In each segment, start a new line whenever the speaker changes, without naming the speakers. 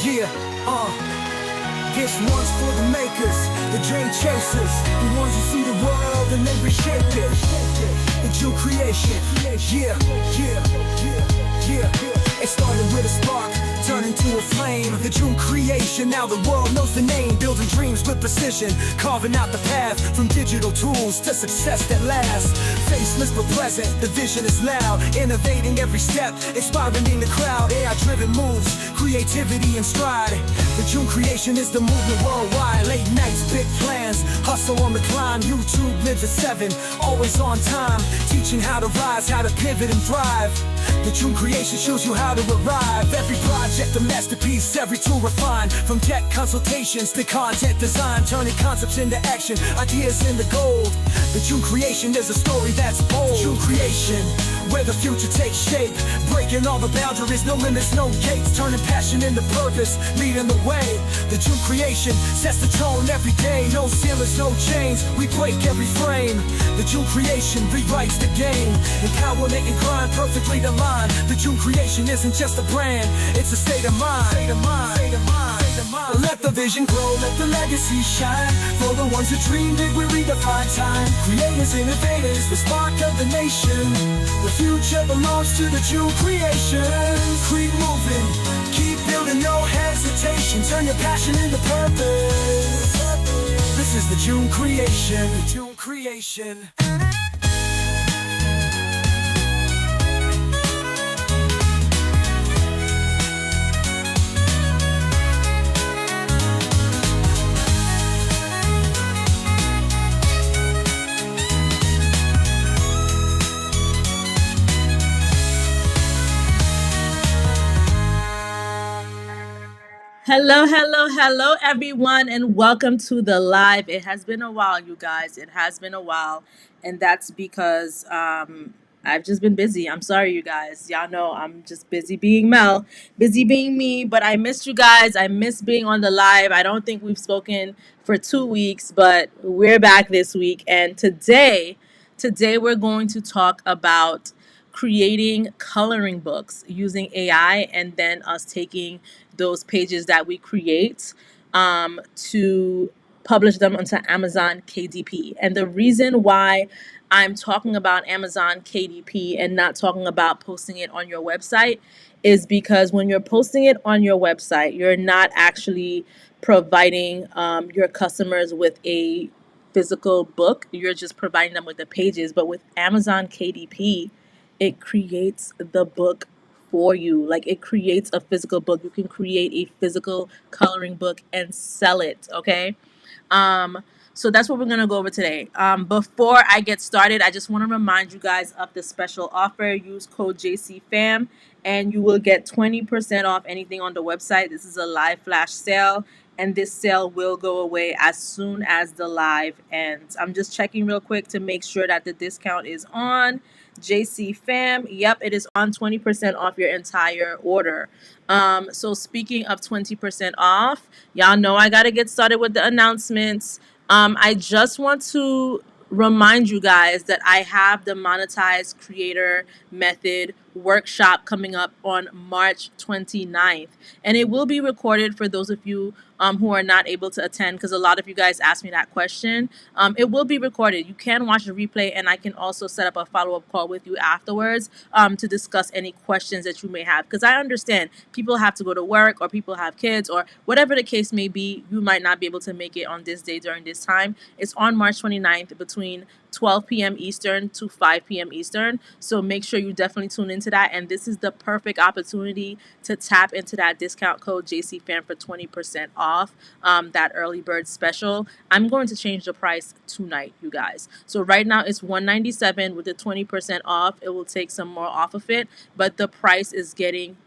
Yeah, this one's for the makers, the dream chasers, the ones who see the world and then reshape it. The Jeune creation. Yeah, yeah, yeah, yeah. It started with a spark, turned into a flame. The Jeune creation, now the world knows the name. Building dreams with precision, carving out the path from digital tools to success that lasts. Faceless but present, the vision is loud. Innovating every step, inspiring the crowd. AI-driven moves, creativity and stride. The Jeune creation is the movement worldwide. Late nights, big plans, hustle on the climb. YouTube lives at 7, always on time. Teaching how to rise, how to pivot and thrive. The Jeune creation shows you how to arrive. Every project a masterpiece, every tool refined. From tech consultations to content design, turning concepts into action, ideas into gold. The Jeune creation is a story that's bold. Jeune creation, where the future takes shape. Breaking all the boundaries, no limits, no gates. Turning passion into purpose, leading the way. The Jeune creation sets the tone every day. No ceilings, no chains, we break every frame. The Jeune creation rewrites the game. Empowerment and grind perfectly aligned. The Jeune creation isn't just a brand, it's a state of mind. Let the vision grow, let the legacy shine. For the ones who dream big, we redefine time. Creators, innovators, the spark of the nation. The future belongs to the Jeune creation. Keep moving, keep building, no hesitation. Turn your passion into purpose. This is the Jeune creation. The Jeune creation.
Hello, everyone, and welcome to the live. It has been a while, you guys. It has been a while, and that's because I've just been busy. I'm sorry, you guys. Y'all know I'm just busy being Mel, busy being me, but I missed you guys. I miss being on the live. I don't think we've spoken for 2 weeks, but we're back this week, and today we're going to talk about creating coloring books using AI and then us taking those pages that we create to publish them onto Amazon KDP. And the reason why I'm talking about Amazon KDP and not talking about posting it on your website is because when you're posting it on your website, you're not actually providing your customers with a physical book. You're just providing them with the pages. But with Amazon KDP, it creates the book for you. Like, it creates a physical book. You can create a physical coloring book and sell it. Okay. So that's what we're going to go over today. Before I get started, I just want to remind you guys of the special offer. Use code JCFAM and you will get 20% off anything on the website. This is a live flash sale, and this sale will go away as soon as the live ends. I'm just checking real quick to make sure that the discount is on. JC Fam, yep, it is on 20% off your entire order. So speaking of 20% off, y'all know I gotta get started with the announcements. I just want to remind you guys that I have the monetized creator method workshop coming up on March 29th, and it will be recorded for those of you who are not able to attend, because a lot of you guys asked me that question. It will be recorded. You can watch the replay, and I can also set up a follow-up call with you afterwards to discuss any questions that you may have, because I understand people have to go to work, or people have kids, or whatever the case may be. You might not be able to make it on this day during this time. It's on March 29th between 12 p.m. Eastern to 5 p.m. Eastern. So make sure you definitely tune into that. And this is the perfect opportunity to tap into that discount code JCFAM for 20% off that early bird special. I'm going to change the price tonight, you guys. So right now it's $197 with the 20% off. It will take some more off of it, but the price is getting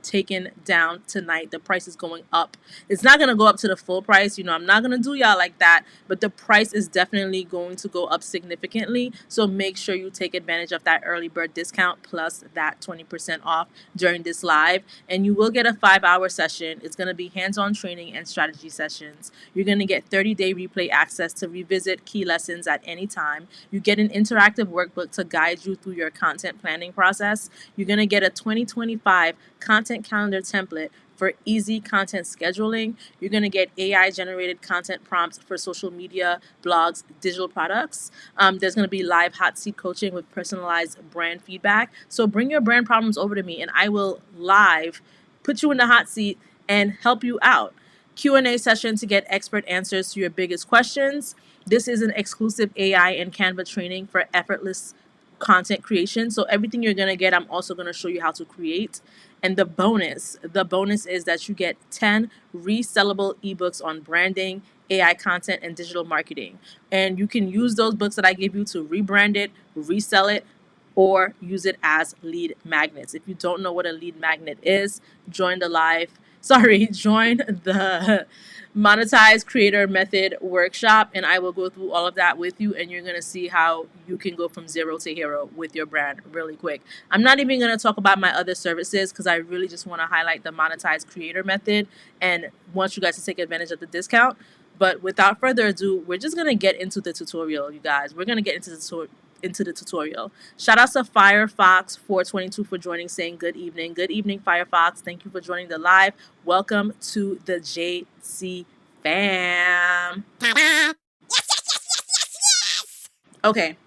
taken down tonight. The price is going up. It's not going to go up to the full price. You know, I'm not going to do y'all like that, but the price is definitely going to go up significantly. So make sure you take advantage of that early bird discount plus that 20% off during this live. And you will get a 5-hour session. It's going to be hands-on training and strategy sessions. You're going to get 30-day replay access to revisit key lessons at any time. You get an interactive workbook to guide you through your content planning process. You're going to get a 2025 content calendar template for easy content scheduling. You're going to get AI generated content prompts for social media, blogs, digital products. There's going to be live hot seat coaching with personalized brand feedback. So bring your brand problems over to me and I will live put you in the hot seat and help you out. Q&A session to get expert answers to your biggest questions. This is an exclusive AI and Canva training for effortless content creation. So everything you're going to get, I'm also going to show you how to create. And the bonus is that you get 10 resellable ebooks on branding, AI content, and digital marketing. And you can use those books that I give you to rebrand it, resell it, or use it as lead magnets. If you don't know what a lead magnet is, join the live, join the monetize creator method workshop and I will go through all of that with you and you're going to see how you can go from zero to hero with your brand really quick. I'm not even going to talk about my other services because I really just want to highlight the monetize creator method and want you guys to take advantage of the discount. But without further ado, we're just going to get into the tutorial, you guys. We're going to get into the tutorial. Shout out to Firefox422 for joining, saying good evening. Good evening, Firefox. Thank you for joining the live. Welcome to the JC fam. Okay,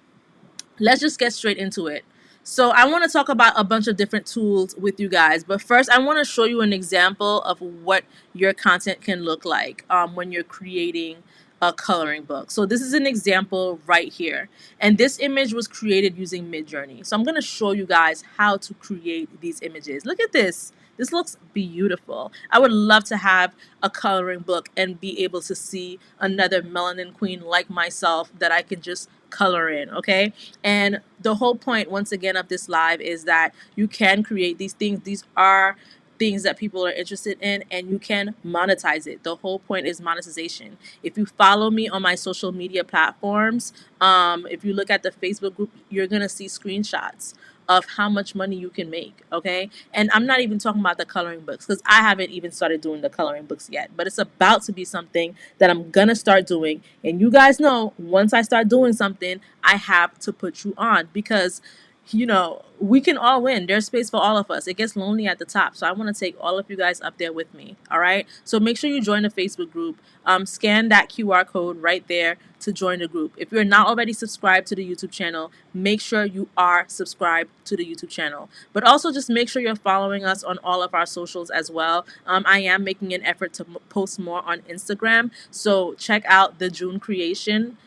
let's just get straight into it. So I want to talk about a bunch of different tools with you guys, but first I want to show you an example of what your content can look like when you're creating a coloring book. So this is an example right here, and this image was created using MidJourney. So I'm going to show you guys how to create these images. Look at this. This looks beautiful. I would love to have a coloring book and be able to see another melanin queen like myself that I can just color in, okay? And the whole point, once again, of this live is that you can create these things. These are things that people are interested in and you can monetize it. The whole point is monetization. If you follow me on my social media platforms, if you look at the Facebook group, you're going to see screenshots of how much money you can make, okay? And I'm not even talking about the coloring books because I haven't even started doing the coloring books yet, but it's about to be something that I'm gonna start doing. And you guys know, once I start doing something, I have to put you on because we can all win. There's space for all of us. It gets lonely at the top. So I want to take all of you guys up there with me. All right. So make sure you join the Facebook group. Scan that QR code right there to join the group. If you're not already subscribed to the YouTube channel, make sure you are subscribed to the YouTube channel. But also just make sure you're following us on all of our socials as well. I am making an effort to post more on Instagram. So check out the Jeune creation,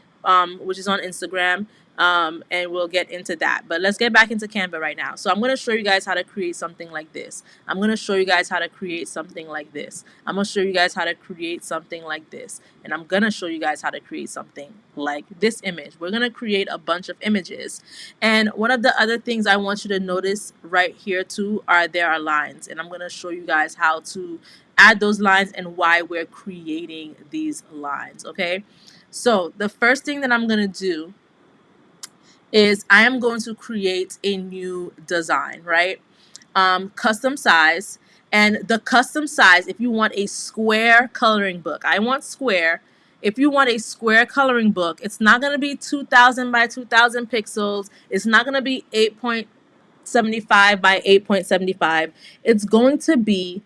which is on Instagram. And we'll get into that. But let's get back into Canva right now. So I'm going to show you guys how to create something like this. I'm going to show you guys how to create something like this. I'm going to show you guys how to create something like this. And I'm going to show you guys how to create something like this image. We're going to create a bunch of images. And one of the other things I want you to notice right here too there are lines. And I'm going to show you guys how to add those lines and why we're creating these lines. Okay. So the first thing that I'm going to do is I am going to create a new design, right? Custom size. And the custom size, if you want a square coloring book, I want square. If you want a square coloring book, it's not going to be 2000 by 2000 pixels. It's not going to be 8.75 by 8.75. It's going to be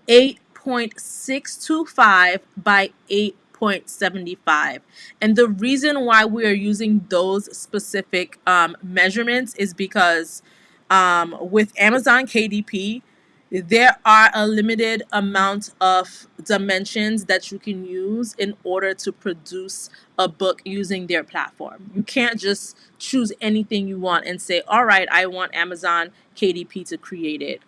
8.625 by 8.75. And the reason why we are using those specific measurements is because with Amazon KDP, there are a limited amount of dimensions that you can use in order to produce a book using their platform. You can't just choose anything you want and say, all right, I want Amazon KDP to create it.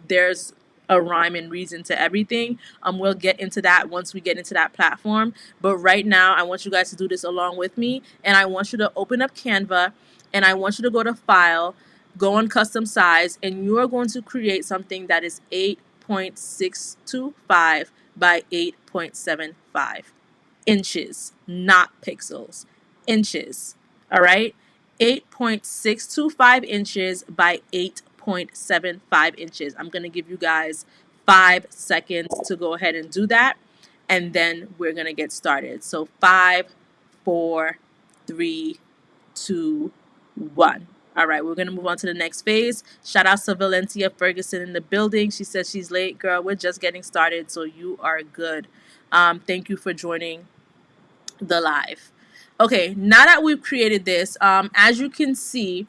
There's a rhyme and reason to everything. We'll get into that once we get into that platform. But right now, I want you guys to do this along with me. And I want you to open up Canva and I want you to go to File, go on Custom Size, and you are going to create something that is 8.625 by 8.75 inches, not pixels, inches. All right, 8.625 inches by 8.75 inches. I'm going to give you guys 5 seconds to go ahead and do that, and then we're going to get started. So 5, 4, 3, 2, 1. All right, we're gonna move on to the next phase. Shout out to Valentia Ferguson in the building. She says she's late, girl. We're just getting started, so you are good. Thank you for joining the live. Okay, now that we've created this, as you can see,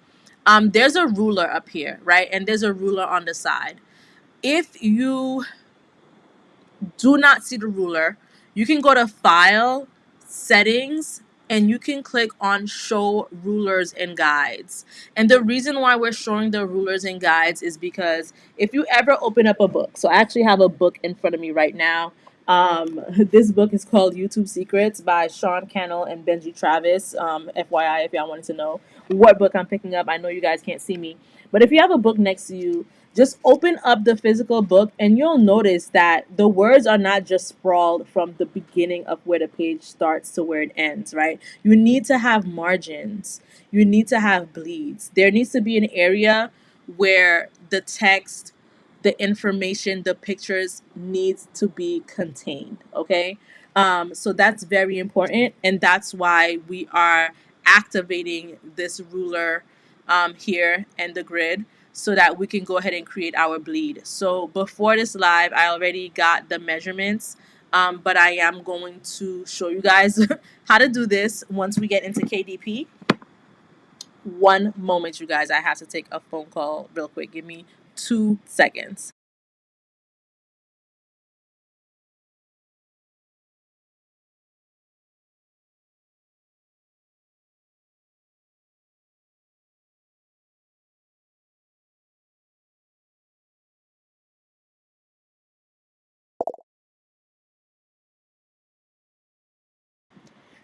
there's a ruler up here, right? And there's a ruler on the side. If you do not see the ruler, you can go to File, Settings, and you can click on Show Rulers and Guides. And the reason why we're showing the rulers and guides is because if you ever open up a book, so I actually have a book in front of me right now. This book is called YouTube Secrets by Sean Cannell and Benji Travis. FYI, if y'all wanted to know what book I'm picking up, I know you guys can't see me. But if you have a book next to you, just open up the physical book and you'll notice that the words are not just sprawled from the beginning of where the page starts to where it ends, right? You need to have margins. You need to have bleeds. There needs to be an area where the text, the information, the pictures needs to be contained, okay? So that's very important, and that's why we are activating this ruler here and the grid so that we can go ahead and create our bleed. So before this live, I already got the measurements, but I am going to show you guys how to do this once we get into KDP. One moment, you guys. I have to take a phone call real quick. Give me 2 seconds.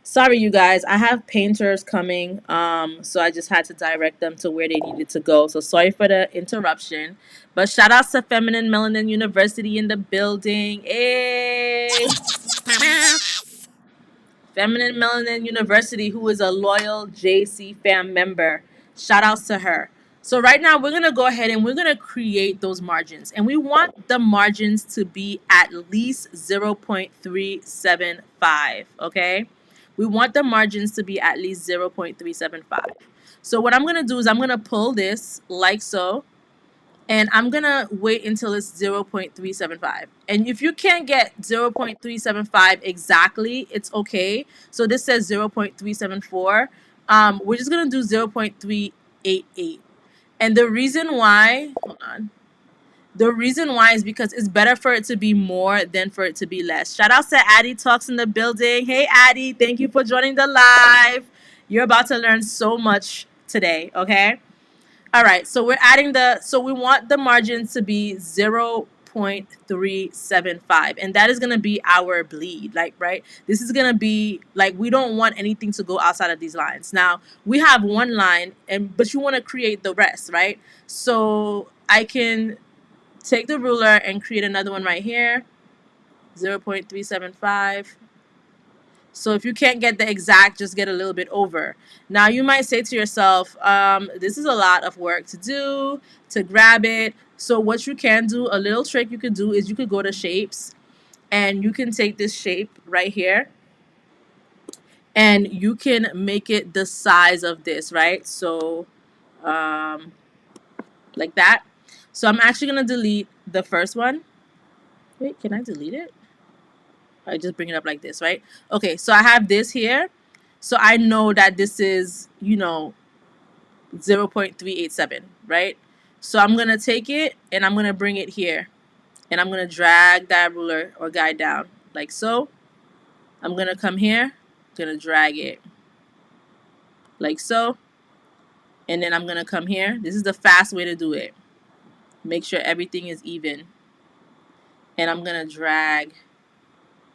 Sorry, you guys. I have painters coming, so I just had to direct them to where they needed to go. So sorry for the interruption, but shout out to Feminine Melanin University in the building. Hey, Feminine Melanin University, who is a loyal JC fam member. Shout outs to her. So right now we're gonna go ahead and we're gonna create those margins, and we want the margins to be at least 0.375. Okay, we want the margins to be at least 0.375. So what I'm gonna do is I'm gonna pull this like so, and I'm gonna wait until it's 0.375. And if you can't get 0.375 exactly, it's okay. So this says 0.374. We're just gonna do 0.388. And the reason why, hold on. The reason why is because it's better for it to be more than for it to be less. Shout out to Addie Talks in the building. Hey Addie, thank you for joining the live. You're about to learn so much today, okay? All right, so we're adding so we want the margin to be 0.375, and that is going to be our bleed, like, right? This is going to be, like, we don't want anything to go outside of these lines. Now, we have one line, but you want to create the rest, right? So I can take the ruler and create another one right here, 0.375. So if you can't get the exact, just get a little bit over. Now you might say to yourself, this is a lot of work to do, to grab it. So what you can do, a little trick you could do is you could go to shapes and you can take this shape right here and you can make it the size of this, right? So like that. So I'm actually going to delete the first one. Wait, can I delete it? I just bring it up like this, right? Okay, so I have this here. So I know that this is, 0.387, right? So I'm going to take it and I'm going to bring it here. And I'm going to drag that ruler or guide down like so. I'm going to come here, going to drag it like so. And then I'm going to come here. This is the fast way to do it. Make sure everything is even. And I'm going to drag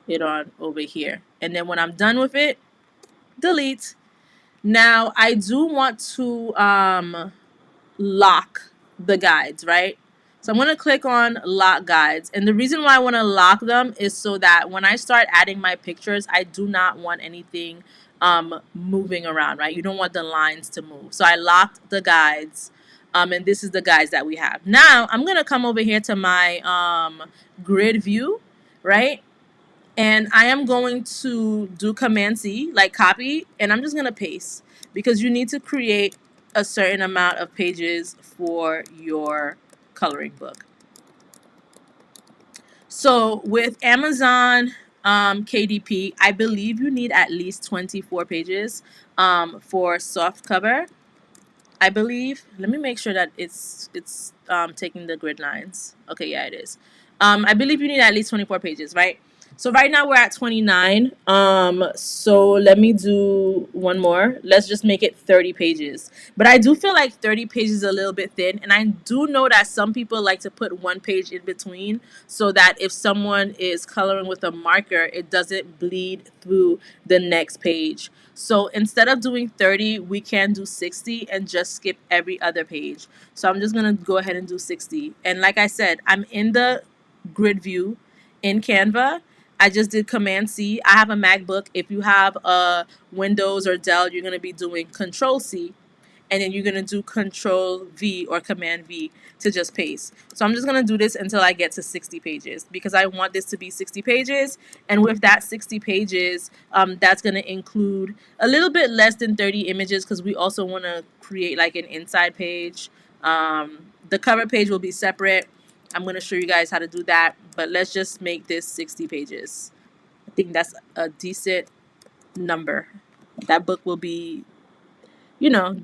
it on over here. And then when I'm done with it, delete. Now I do want to lock the guides, right? So I'm going to click on lock guides. And the reason why I want to lock them is so that when I start adding my pictures, I do not want anything moving around, right? You don't want the lines to move. So I locked the guides. And this is the guides that we have. Now I'm going to come over here to my grid view, right? And I am going to do Command C, like copy, and I'm just going to paste because you need to create a certain amount of pages for your coloring book. So with Amazon KDP, I believe you need at least 24 pages for soft cover. I believe. Let me make sure that it's taking the grid lines. Okay, yeah, it is. I believe you need at least 24 pages, right? So right now we're at 29. So let me do one more. Let's just make it 30 pages. But I do feel like 30 pages is a little bit thin, and I do know that some people like to put one page in between so that if someone is coloring with a marker, it doesn't bleed through the next page. So instead of doing 30, we can do 60 and just skip every other page. So I'm just going to go ahead and do 60. And like I said, I'm in the grid view in Canva. I just did Command C. I have a MacBook. If you have a Windows or Dell, you're going to be doing Control C, and then you're going to do Control V or Command V to just paste. So I'm just going to do this until I get to 60 pages because I want this to be 60 pages. And with that 60 pages, that's going to include a little bit less than 30 images because we also want to create like an inside page. The cover page will be separate. I'm going to show you guys how to do that, but let's just make this 60 pages. I think that's a decent number. That book will be, you know,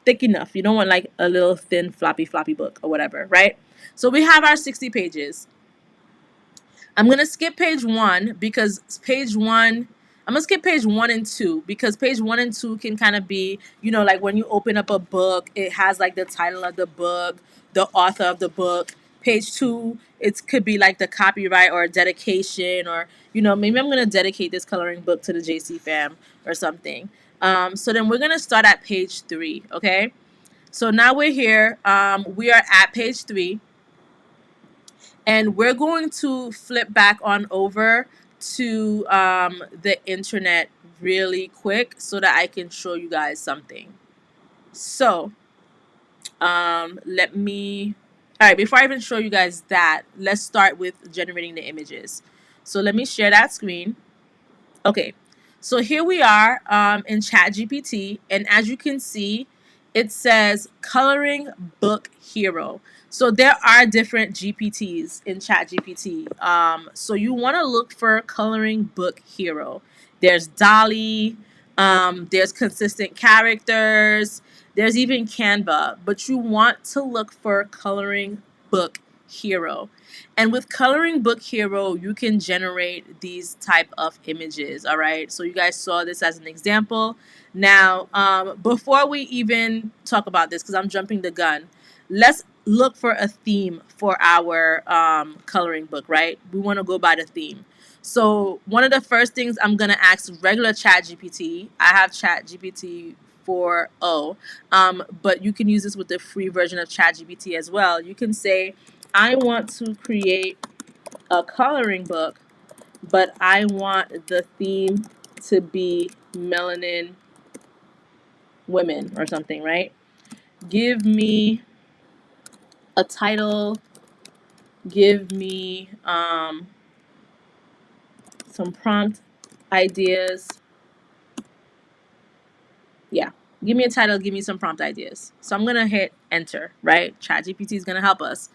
thick enough. You don't want like a little thin floppy book or whatever, right? So we have our 60 pages. I'm going to skip page 1 because I'm going to skip page 1 and 2 because page 1 and 2 can kind of be, like when you open up a book, it has like the title of the book, the author of the book. Page 2, it could be like the copyright or a dedication, or, maybe I'm going to dedicate this coloring book to the JC fam or something. So then we're going to start at page 3, okay? So now we're here. We are at page 3. And we're going to flip back on over to the internet really quick so that I can show you guys something. So all right, before I even show you guys that, let's start with generating the images. So let me share that screen. Okay, so here we are in ChatGPT, and as you can see, it says Coloring Book Hero. So there are different GPTs in ChatGPT. So you want to look for Coloring Book Hero. There's Dolly, there's Consistent Characters, there's even Canva, but you want to look for Coloring Book Hero. And with Coloring Book Hero, you can generate these type of images, all right? So you guys saw this as an example. Now, before we even talk about this, because I'm jumping the gun, let's look for a theme for our coloring book, right? We want to go by the theme. So one of the first things I'm going to ask regular ChatGPT, I have ChatGPT 4.0, but you can use this with the free version of ChatGPT as well. You can say, I want to create a coloring book, but I want the theme to be melanin women or something, right? Give me a title, give me some prompt ideas. Yeah, give me a title, give me some prompt ideas. So I'm going to hit enter, right? ChatGPT is going to help us.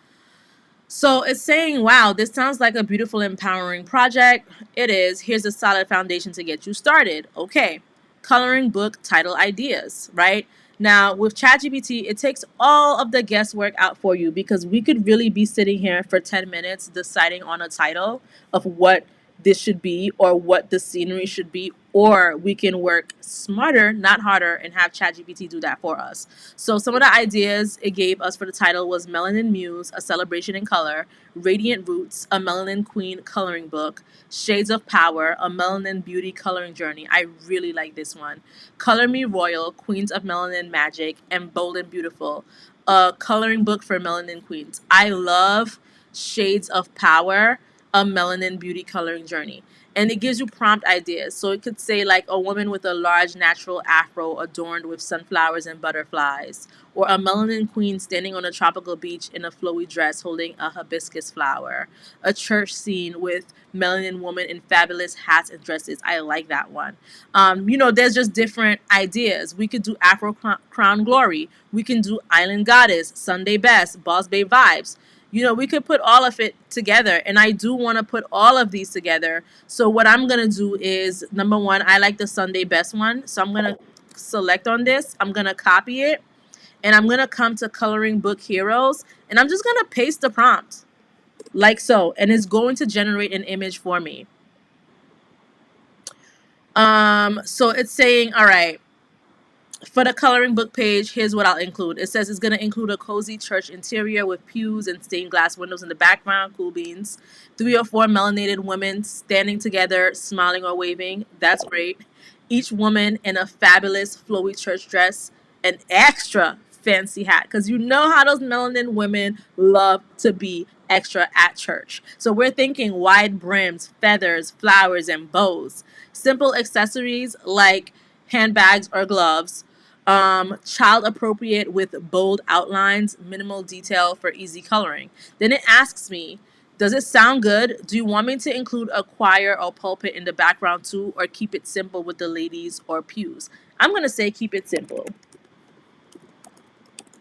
So it's saying, wow, this sounds like a beautiful, empowering project. It is. Here's a solid foundation to get you started. Okay. Coloring book title ideas, right? Now, with ChatGPT, it takes all of the guesswork out for you because we could really be sitting here for 10 minutes deciding on a title of what this should be or what the scenery should be, or we can work smarter, not harder, and have ChatGPT do that for us. So some of the ideas it gave us for the title was Melanin Muse, A Celebration in Color, Radiant Roots, A Melanin Queen Coloring Book, Shades of Power, A Melanin Beauty Coloring Journey. I really like this one. Color Me Royal, Queens of Melanin Magic, and Bold and Beautiful, a coloring book for melanin queens. I love Shades of Power. a melanin beauty coloring journey. And it gives you prompt ideas. So it could say like a woman with a large natural afro adorned with sunflowers and butterflies, or a melanin queen standing on a tropical beach in a flowy dress holding a hibiscus flower, a church scene with melanin woman in fabulous hats and dresses. I like that one. There's just different ideas. We could do Afro Crown Glory. We can do Island Goddess, Sunday Best, Boss Babe Vibes. We could put all of it together, and I do want to put all of these together. So what I'm gonna do is, number one, I like the Sunday Best one, so I'm gonna select on this. I'm gonna copy it, and I'm gonna come to Coloring Book Heroes, and I'm just gonna paste the prompt like so, and it's going to generate an image for me. So it's saying, all right, for the coloring book page, here's what I'll include. It says it's going to include a cozy church interior with pews and stained glass windows in the background. Cool beans. 3 or 4 melanated women standing together, smiling or waving. That's great. Each woman in a fabulous flowy church dress, an extra fancy hat. Because you know how those melanin women love to be extra at church. So we're thinking wide brims, feathers, flowers, and bows. Simple accessories like handbags or gloves, child appropriate with bold outlines, minimal detail for easy coloring. Then it asks me, does it sound good? Do you want me to include a choir or pulpit in the background too, or keep it simple with the ladies or pews? I'm going to say keep it simple,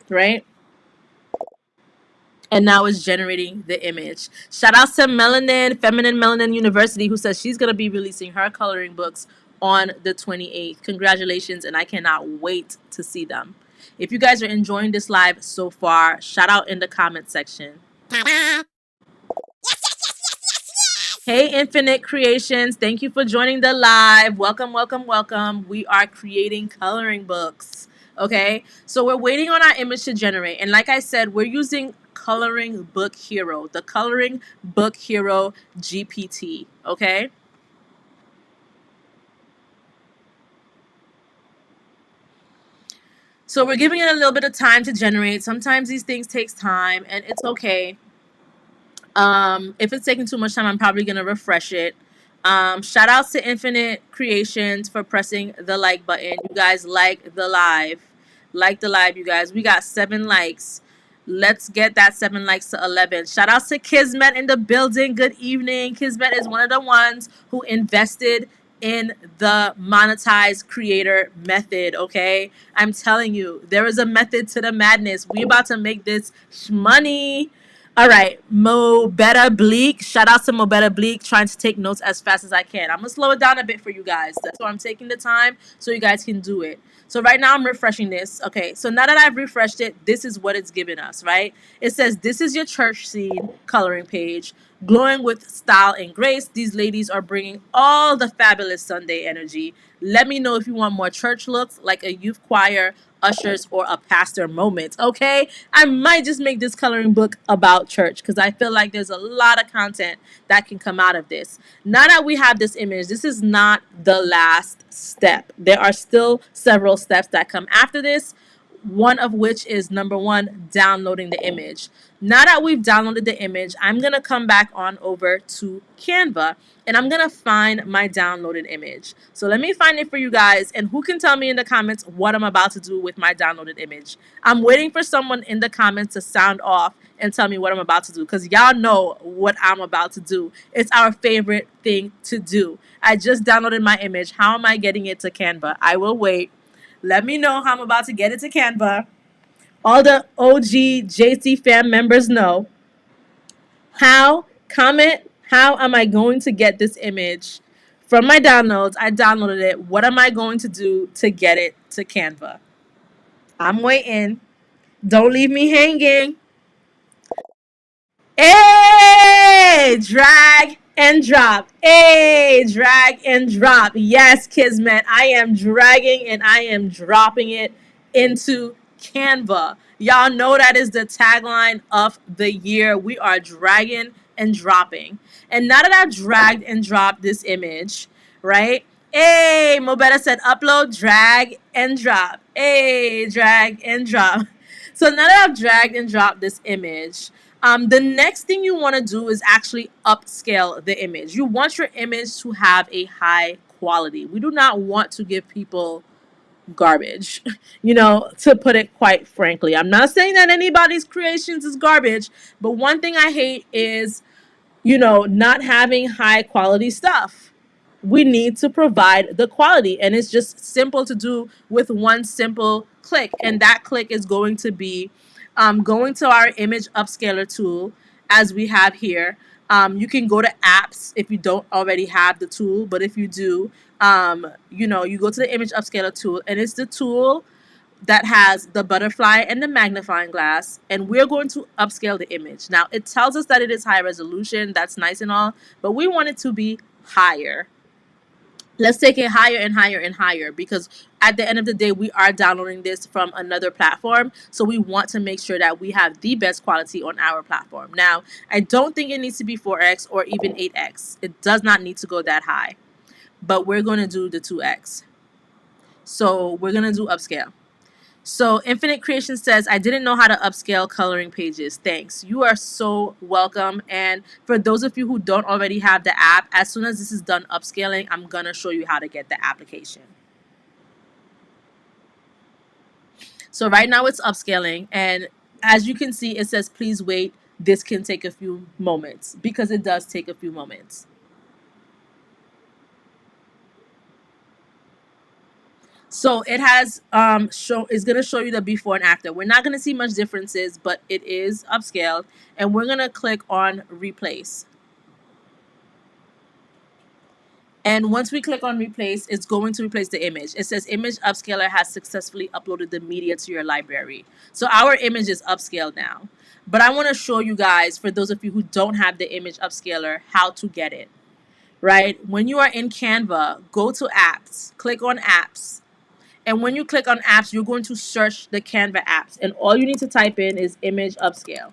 right? And now it's generating the image. Shout out to Feminine Melanin University, who says she's going to be releasing her coloring books on the 28th. Congratulations, and I cannot wait to see them. If you guys are enjoying this live so far, shout out in the comment section. Hey, Infinite Creations. Thank you for joining the live. Welcome, welcome, welcome. We are creating coloring books. Okay, so we're waiting on our image to generate. And like I said, we're using Coloring Book Hero, the Coloring Book Hero GPT. Okay. So we're giving it a little bit of time to generate. Sometimes these things takes time, and it's okay. If it's taking too much time, I'm probably gonna refresh it. Shout outs to Infinite Creations for pressing the like button. You guys like the live. Like the live, you guys. We got 7 likes. Let's get that 7 likes to 11. Shout outs to Kismet in the building. Good evening. Kismet is one of the ones who invested in the monetized creator method. Okay, I'm telling you, there is a method to the madness. We about to make this money. All right, Mo Better Bleak. Shout out to Mo Better Bleak, trying to take notes as fast as I can. I'm gonna slow it down a bit for you guys. That's why I'm taking the time so you guys can do it. So right now I'm refreshing this. Okay, so now that I've refreshed it, this is what it's giving us, right? It says this is your church scene coloring page. Glowing with style and grace, these ladies are bringing all the fabulous Sunday energy. Let me know if you want more church looks like a youth choir, ushers, or a pastor moment. Okay, I might just make this coloring book about church because I feel like there's a lot of content that can come out of this. Now that we have this image, this is not the last step. There are still several steps that come after this, one of which is number one, downloading the image. Now that we've downloaded the image, I'm going to come back on over to Canva and I'm going to find my downloaded image. So let me find it for you guys. And who can tell me in the comments what I'm about to do with my downloaded image? I'm waiting for someone in the comments to sound off and tell me what I'm about to do, because y'all know what I'm about to do. It's our favorite thing to do. I just downloaded my image. How am I getting it to Canva? I will wait. Let me know how I'm about to get it to Canva. All the OG JC fam members know. Comment, how am I going to get this image from my downloads? I downloaded it. What am I going to do to get it to Canva? I'm waiting. Don't leave me hanging. Hey, drag and drop. Hey, drag and drop. Yes, Kismet, I am dragging and I am dropping it into Canva. Y'all know that is the tagline of the year. We are dragging and dropping. And now that I've dragged and dropped this image, right? Hey, Mobetta said upload, drag, and drop. Hey, drag and drop. So now that I've dragged and dropped this image, The next thing you want to do is actually upscale the image. You want your image to have a high quality. We do not want to give people garbage, to put it quite frankly. I'm not saying that anybody's creations is garbage, but one thing I hate is, not having high quality stuff. We need to provide the quality, and it's just simple to do with one simple click. And that click is going to be going to our image upscaler tool, as we have here. You can go to apps if you don't already have the tool, but if you do, you go to the image upscaler tool, and it's the tool that has the butterfly and the magnifying glass, and we're going to upscale the image. Now, it tells us that it is high resolution. That's nice and all, but we want it to be higher. Let's take it higher and higher and higher, because at the end of the day, we are downloading this from another platform, so we want to make sure that we have the best quality on our platform. Now, I don't think it needs to be 4x or even 8x. It does not need to go that high, but we're going to do the 2x. So we're going to do upscale. So Infinite Creation says, I didn't know how to upscale coloring pages. Thanks. You are so welcome. And for those of you who don't already have the app, as soon as this is done upscaling, I'm going to show you how to get the application. So right now it's upscaling. And as you can see, it says, please wait. This can take a few moments, because it does take a few moments. So it has is going to show you the before and after. We're not going to see much differences, but it is upscaled, and we're going to click on replace. And once we click on replace, it's going to replace the image. It says image upscaler has successfully uploaded the media to your library. So our image is upscaled now. But I want to show you guys, for those of you who don't have the image upscaler, how to get it. Right? When you are in Canva, go to apps, click on apps. And when you click on apps, you're going to search the Canva apps. And all you need to type in is image upscale.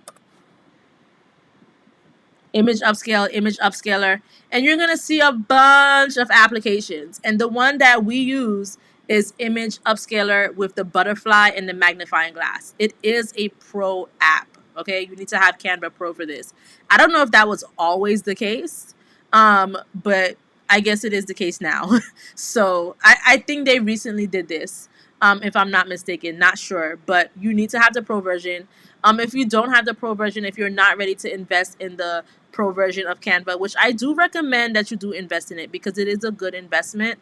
Image upscale, image upscaler. And you're going to see a bunch of applications. And the one that we use is image upscaler with the butterfly and the magnifying glass. It is a pro app. Okay, you need to have Canva Pro for this. I don't know if that was always the case, but I guess it is the case now. So I think they recently did this, if I'm not mistaken. Not sure, but you need to have the pro version. If you don't have the pro version, if you're not ready to invest in the pro version of Canva, which I do recommend that you do invest in it, because it is a good investment.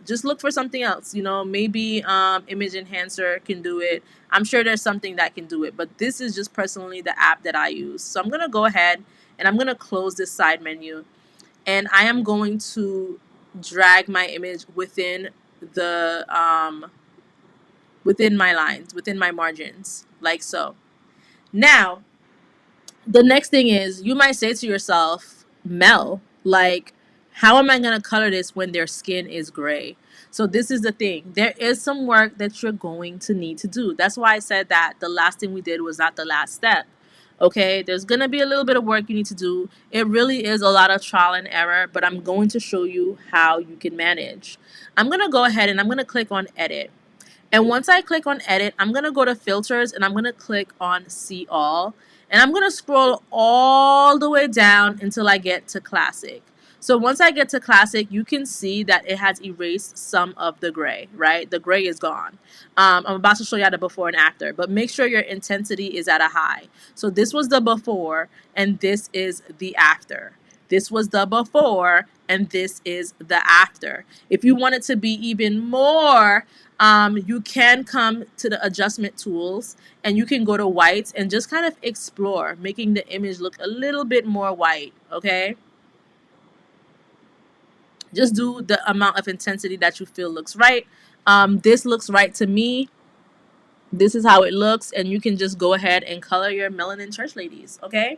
Just look for something else. Maybe Image Enhancer can do it. I'm sure there's something that can do it, but this is just personally the app that I use. So I'm gonna go ahead and I'm gonna close this side menu, and I am going to drag my image within the within my lines, within my margins, like so. Now, the next thing is, you might say to yourself, Mel, like, how am I going to color this when their skin is gray? So this is the thing. There is some work that you're going to need to do. That's why I said that the last thing we did was not the last step. Okay, there's going to be a little bit of work you need to do. It really is a lot of trial and error, but I'm going to show you how you can manage. I'm going to go ahead and I'm going to click on edit. And once I click on edit, I'm going to go to filters and I'm going to click on see all. And I'm going to scroll all the way down until I get to classic. So once I get to classic, you can see that it has erased some of the gray, right? The gray is gone. I'm about to show you the before and after, but make sure your intensity is at a high. So this was the before and this is the after. This was the before and this is the after. If you want it to be even more, you can come to the adjustment tools and you can go to whites and just kind of explore, making the image look a little bit more white, okay? Just do the amount of intensity that you feel looks right. This looks right to me. This is how it looks, and you can just go ahead and color your melanin church ladies, okay?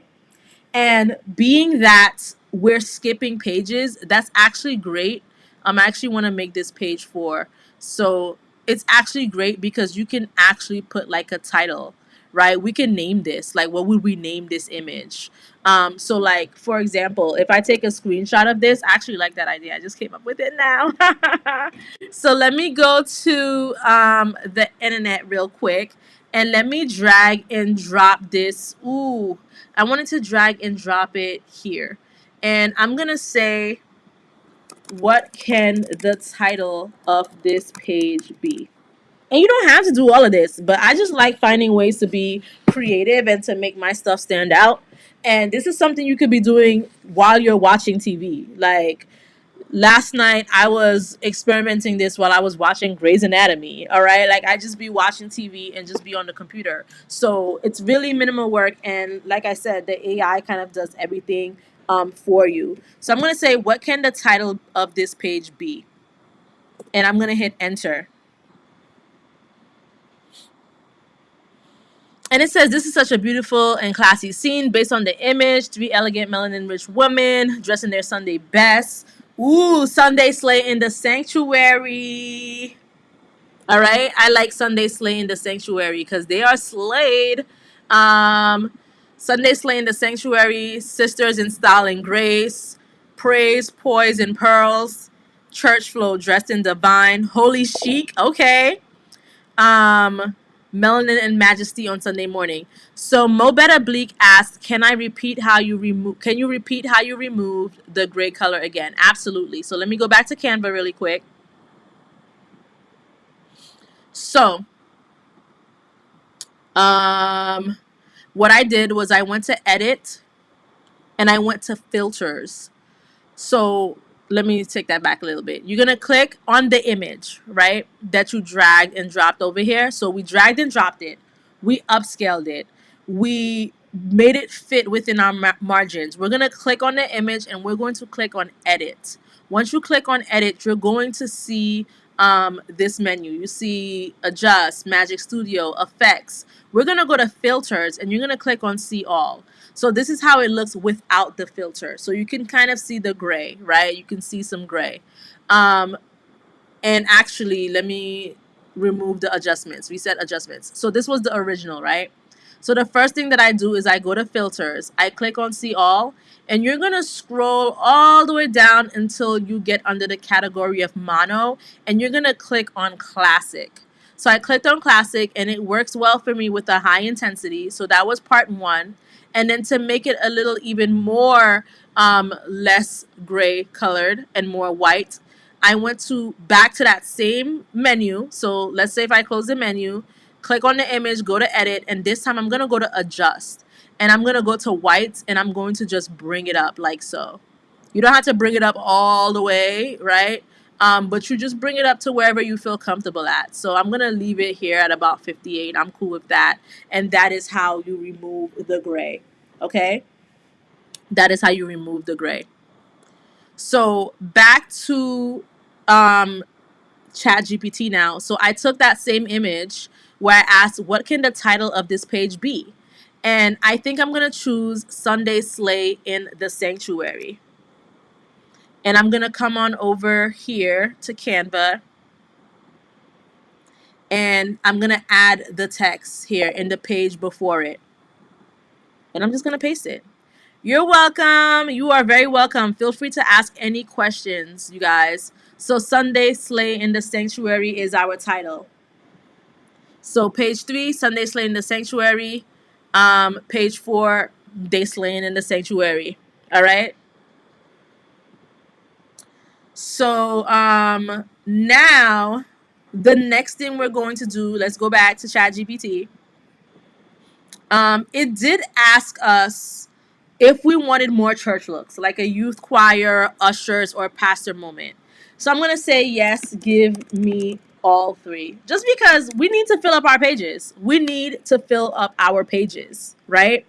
And being that we're skipping pages, that's actually great. I actually want to make this page 4. So it's actually great because you can actually put like a title, right? We can name this, like what would we name this image? So like, for example, if I take a screenshot of this, I actually like that idea. I just came up with it now. So let me go to the internet real quick And let me drag and drop this. Ooh, I wanted to drag and drop it here. And I'm going to say, what can the title of this page be? And you don't have to do all of this, but I just like finding ways to be creative and to make my stuff stand out. And this is something you could be doing while you're watching TV. Like, last night I was experimenting this while I was watching Grey's Anatomy. All right, like I just be watching TV and just be on the computer. So it's really minimal work, and like I said, the AI kind of does everything for you. So I'm gonna say, what can the title of this page be? And I'm gonna hit enter. And it says, this is such a beautiful and classy scene based on the image. Three elegant melanin-rich women dressed in their Sunday best. Ooh, Sunday slay in the sanctuary. All right. I like Sunday slay in the sanctuary because they are slayed. Um, Sunday slay in the sanctuary. Sisters in style and grace. Praise, poise, and pearls. Church flow dressed in divine. Holy chic. Okay. um Melanin and Majesty on Sunday morning. So Mobetta Bleak asked, can you repeat how you removed the gray color again? Absolutely. So let me go back to Canva really quick. So what I did was I went to edit and I went to filters. So let me take that back a little bit. You're going to click on the image, right, that you dragged and dropped over here. So we dragged and dropped it. We upscaled it. We made it fit within our margins. We're going to click on the image and we're going to click on edit. Once you click on edit, you're going to see this menu. You see adjust, Magic Studio, effects. We're going to go to filters and you're going to click on see all. So this is how it looks without the filter. So you can kind of see the gray, right? You can see some gray. And actually, let me remove the adjustments, reset adjustments. So this was the original, right? So the first thing that I do is I go to filters, I click on see all, and you're going to scroll all the way down until you get under the category of mono, and you're going to click on classic. So I clicked on classic and it works well for me with a high intensity. So that was part one. And then to make it a little even more less gray colored and more white, I went back to that same menu. So let's say if I close the menu, click on the image, go to edit, and this time I'm going to go to adjust. And I'm going to go to white and I'm going to just bring it up like so. You don't have to bring it up all the way, right? But you just bring it up to wherever you feel comfortable at. So I'm going to leave it here at about 58. I'm cool with that. And that is how you remove the gray. Okay? That is how you remove the gray. So back to ChatGPT now. So I took that same image where I asked, what can the title of this page be? And I think I'm going to choose Sunday Slay in the Sanctuary. And I'm going to come on over here to Canva. And I'm going to add the text here in the page before it. And I'm just going to paste it. You're welcome. You are very welcome. Feel free to ask any questions, you guys. So Sunday Slay in the Sanctuary is our title. So page 3, Sunday Slay in the Sanctuary. Page 4, Day Slaying in the Sanctuary. All right. So now the next thing we're going to do, let's go back to ChatGPT. It did ask us if we wanted more church looks, like a youth choir, ushers, or pastor moment. So I'm going to say yes, give me all 3. Just because we need to fill up our pages. We need to fill up our pages, right?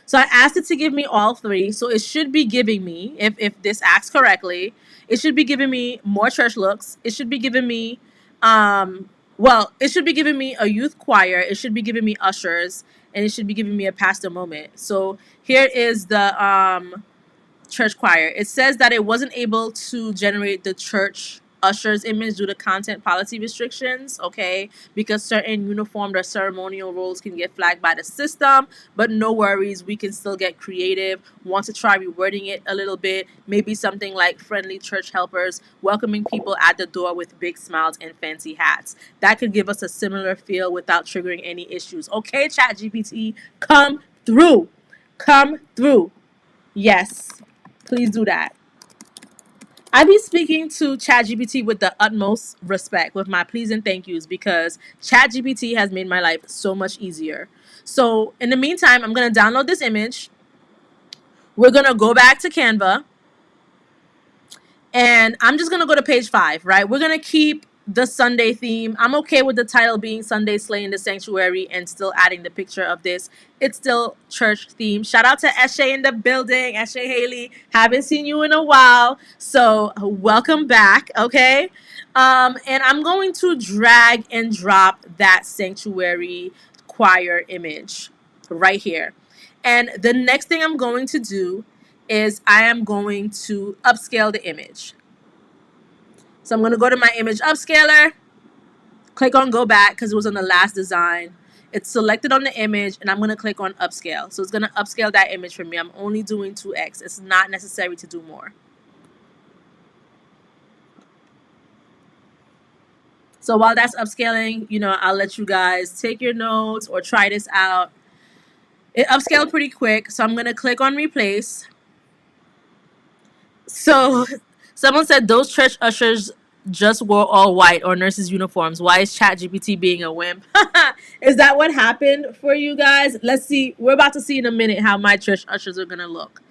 So I asked it to give me all 3. So it should be giving me, if this acts correctly, it should be giving me more church looks. It should be giving me, it should be giving me a youth choir. It should be giving me ushers. And it should be giving me a pastor moment. So here is the church choir. It says that it wasn't able to generate the church usher's image due to content policy restrictions, okay? Because certain uniformed or ceremonial roles can get flagged by the system, but no worries, we can still get creative. Want to try rewording it a little bit? Maybe something like friendly church helpers welcoming people at the door with big smiles and fancy hats. That could give us a similar feel without triggering any issues. Okay, ChatGPT, come through. Come through. Yes, please do that. I be speaking to ChatGPT with the utmost respect, with my please and thank yous, because ChatGPT has made my life so much easier. So in the meantime, I'm gonna download this image. We're gonna go back to Canva, and I'm just gonna go to page 5. Right, we're gonna keep the Sunday theme. I'm okay with the title being Sunday Slay in the Sanctuary and still adding the picture of this. It's still church theme. Shout out to Eshe in the building. Eshe Haley, haven't seen you in a while, so welcome back. Okay, and I'm going to drag and drop that sanctuary choir image right here. And the next thing I'm going to do is I am going to upscale the image. So I'm going to go to my image upscaler, click on go back because it was on the last design. It's selected on the image, and I'm going to click on upscale. So it's going to upscale that image for me. I'm only doing 2x. It's not necessary to do more. So while that's upscaling, I'll let you guys take your notes or try this out. It upscaled pretty quick, so I'm going to click on replace. So someone said those church ushers just wore all white or nurses' uniforms. Why is ChatGPT being a wimp? Is that what happened for you guys? Let's see. We're about to see in a minute how my church ushers are going to look.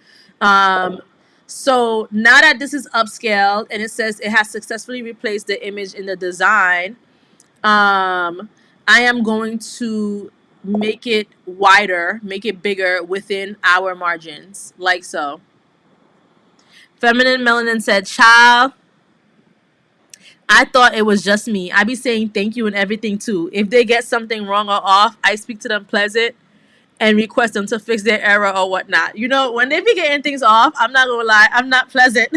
So now that this is upscaled and it says it has successfully replaced the image in the design, I am going to make it wider, make it bigger within our margins, like so. Feminine Melanin said, child, I thought it was just me. I be saying thank you and everything too. If they get something wrong or off, I speak to them pleasant and request them to fix their error or whatnot. When they be getting things off, I'm not gonna lie, I'm not pleasant.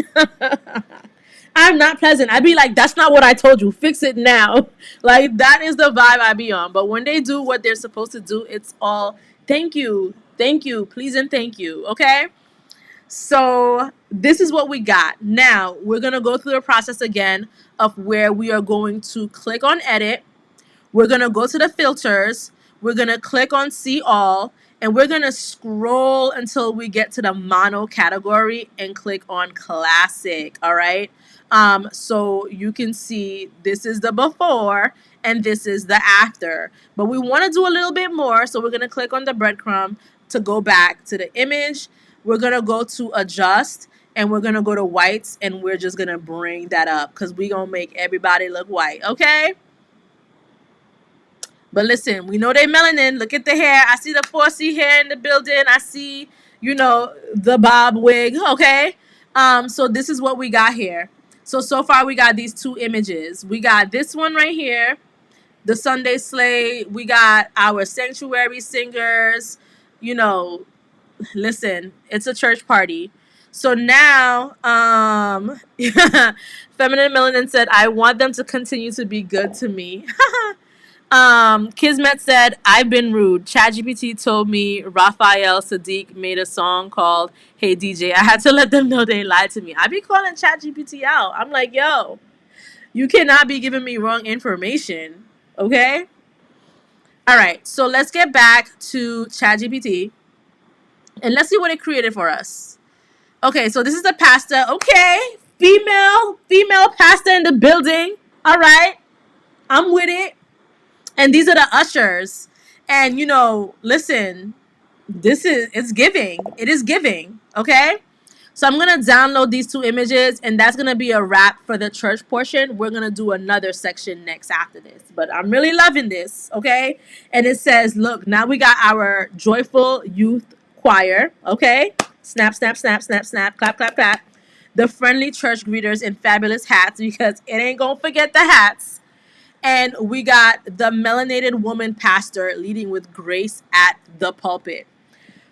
I'm not pleasant. I be like, that's not what I told you. Fix it now. Like, that is the vibe I be on. But when they do what they're supposed to do, it's all thank you, please and thank you. Okay? So this is what we got. Now we're going to go through the process again of where we are going to click on edit. We're going to go to the filters. We're going to click on see all, and we're going to scroll until we get to the mono category and click on classic. All right. So you can see this is the before and this is the after, but we want to do a little bit more. So we're going to click on the breadcrumb to go back to the image. We're going to go to adjust, and we're going to go to whites, and we're just going to bring that up because we're going to make everybody look white, okay? But listen, we know they melanin. Look at the hair. I see the 4C hair in the building. I see, the bob wig, okay? So this is what we got here. So far we got these 2 images. We got this one right here, the Sunday Slay. We got our sanctuary singers, listen, it's a church party. So now, Feminine Melanin said, I want them to continue to be good to me. Kismet said, I've been rude. ChatGPT told me Raphael Sadiq made a song called Hey DJ. I had to let them know they lied to me. I be calling ChatGPT out. I'm like, yo, you cannot be giving me wrong information. Okay? All right. So let's get back to ChatGPT. And let's see what it created for us. Okay, so this is the pastor. Okay, female pastor in the building. All right, I'm with it. And these are the ushers. And listen, it's giving. It is giving. Okay. So I'm going to download these 2 images, and that's going to be a wrap for the church portion. We're going to do another section next after this. But I'm really loving this. Okay. And it says, look, now we got our joyful youth choir. Okay. Snap, snap, snap, snap, snap. Clap, clap, clap. The friendly church greeters in fabulous hats, because it ain't going to forget the hats. And we got the melanated woman pastor leading with grace at the pulpit.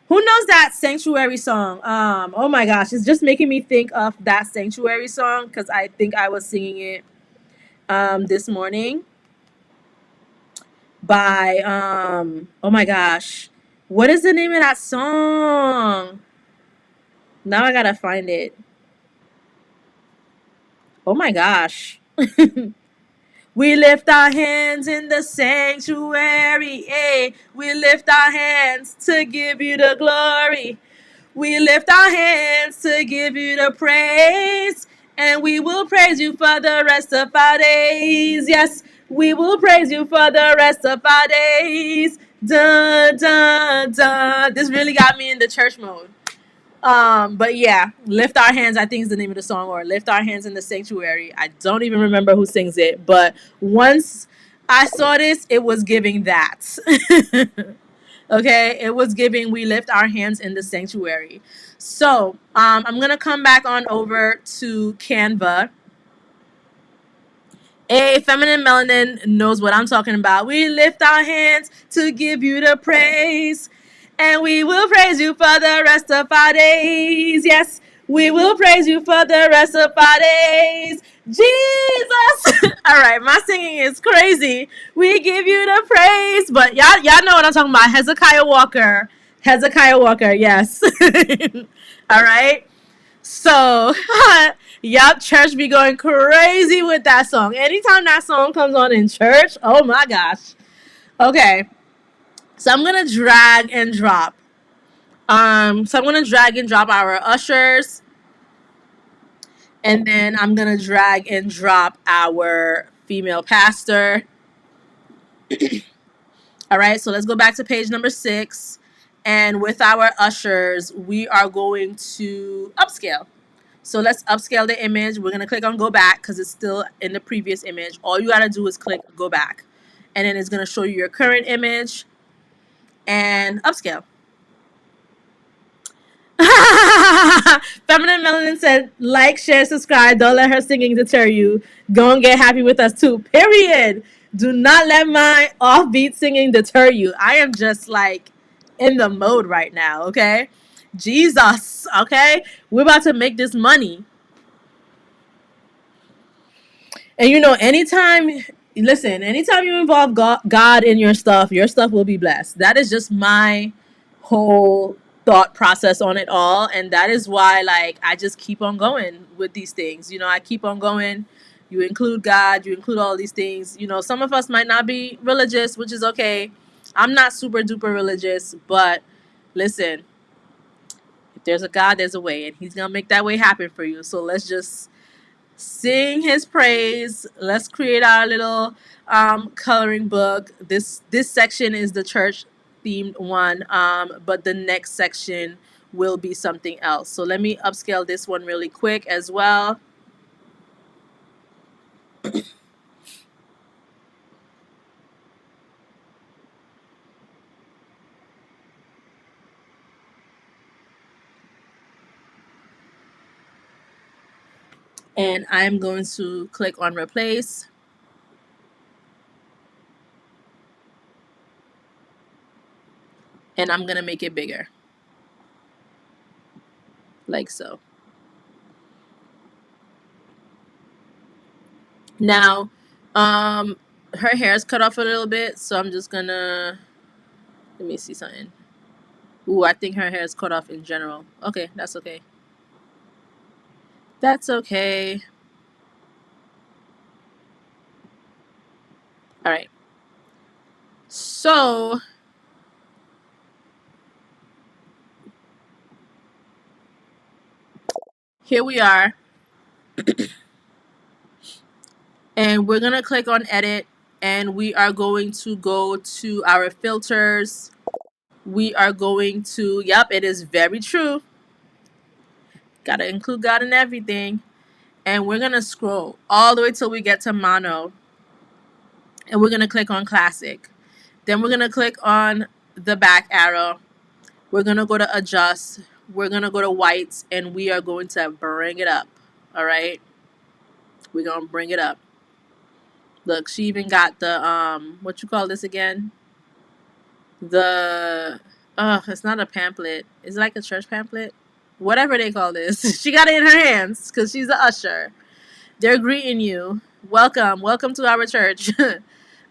Who knows that sanctuary song? Oh my gosh, it's just making me think of that sanctuary song because I think I was singing it this morning by oh my gosh, what is the name of that song? Now I gotta find it. Oh my gosh. We lift our hands in the sanctuary. Eh? We lift our hands to give you the glory. We lift our hands to give you the praise. And we will praise you for the rest of our days. Yes, we will praise you for the rest of our days. Dun, dun, dun. This really got me in the church mode. But yeah, Lift Our Hands, I think is the name of the song, or Lift Our Hands in the Sanctuary. I don't even remember who sings it, but once I saw this, it was giving that. Okay, it was giving We Lift Our Hands in the Sanctuary. So I'm gonna come back on over to Canva. A feminine melanin knows what I'm talking about. We lift our hands to give you the praise. And we will praise you for the rest of our days. Yes, we will praise you for the rest of our days. Jesus. All right, my singing is crazy. We give you the praise. But y'all know what I'm talking about. Hezekiah Walker. Hezekiah Walker, yes. All right. So, yup, church be going crazy with that song. Anytime that song comes on in church, oh my gosh. Okay, so I'm gonna drag and drop. So I'm gonna drag and drop our ushers, and then I'm gonna drag and drop our female pastor. All right, so let's go back to page number 6, and with our ushers, we are going to upscale. So let's upscale the image. We're going to click on go back because it's still in the previous image. All you got to do is click go back. And then it's going to show you your current image and upscale. Feminine Melanin said, like, share, subscribe. Don't let her singing deter you. Go and get happy with us too. Period. Do not let my offbeat singing deter you. I am just like in the mode right now, okay? Jesus, okay? We're about to make this money. And anytime you involve God in your stuff will be blessed. That is just my whole thought process on it all. And that is why, like, I just keep on going with these things. I keep on going. You include God, you include all these things. Some of us might not be religious, which is okay. I'm not super duper religious, but listen, if there's a God, there's a way, and He's going to make that way happen for you. So let's just sing his praise. Let's create our little coloring book. This section is the church themed one, but the next section will be something else. So let me upscale this one really quick as well. And I'm going to click on replace. And I'm going to make it bigger. Like so. Now, her hair is cut off a little bit, so I'm just going to, let me see something. Ooh, I think her hair is cut off in general. Okay, that's okay. That's okay. All right. So here we are. And we're going to click on edit. And we are going to go to our filters. We are going to, yep, it is very true. Got to include God in everything. And we're going to scroll all the way till we get to mono. And we're going to click on classic. Then we're going to click on the back arrow. We're going to go to adjust. We're going to go to whites. And we are going to bring it up. All right. We're going to bring it up. Look, she even got the, what you call this again? It's not a pamphlet. It's like a church pamphlet. Whatever they call this. She got it in her hands because she's an usher. They're greeting you. Welcome to our church.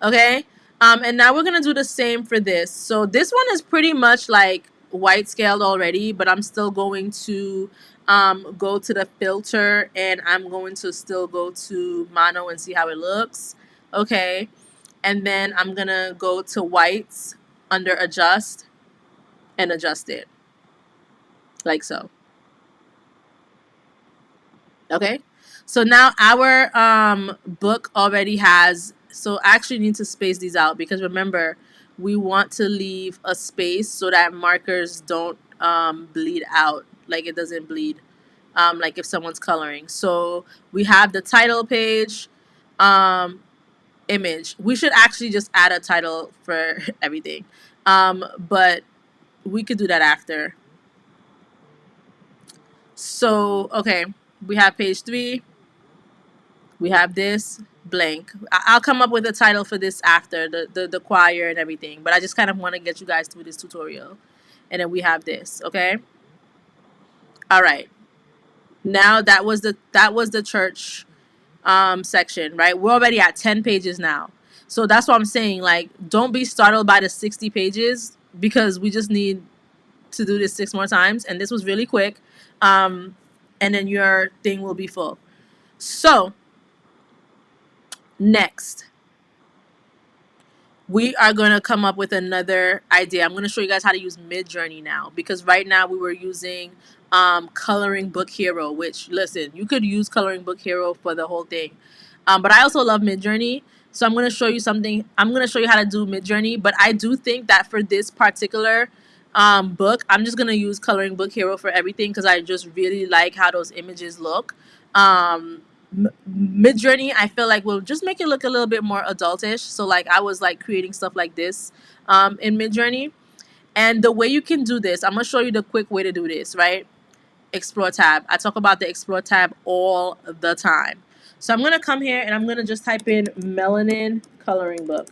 Okay. And now we're gonna do the same for this. So this one is pretty much like white scaled already, but I'm still going to go to the filter, and I'm going to still go to mono and see how it looks. Okay. And then I'm gonna go to whites under adjust and adjust it like so. Okay. So now our book already has, so I actually need to space these out because remember, we want to leave a space so that markers don't bleed out, like it doesn't bleed, like if someone's coloring. So we have the title page, um, image. We should actually just add a title for everything. But we could do that after. So, okay, we have page 3. We have this blank. I'll come up with a title for this after the choir and everything, but I just kind of want to get you guys through this tutorial. And then we have this, okay? All right. Now that was the church section, right? We're already at 10 pages now. So that's what I'm saying, like don't be startled by the 60 pages because we just need to do this 6 more times, and this was really quick. Um and then your thing will be full. So, next we are going to come up with another idea. I'm going to show you guys how to use MidJourney now, because right now we were using Coloring Book Hero, which, listen, you could use Coloring Book Hero for the whole thing. But I also love MidJourney. So I'm going to show you something. I'm going to show you how to do MidJourney. But I do think that for this particular book, I'm just going to use Coloring Book Hero for everything because I just really like how those images look. MidJourney, I feel like will just make it look a little bit more adultish. So like I was like creating stuff like this in MidJourney. And the way you can do this, I'm gonna show you the quick way to do this, right? Explore tab. I talk about the explore tab all the time. So I'm gonna come here and I'm gonna just type in melanin coloring book.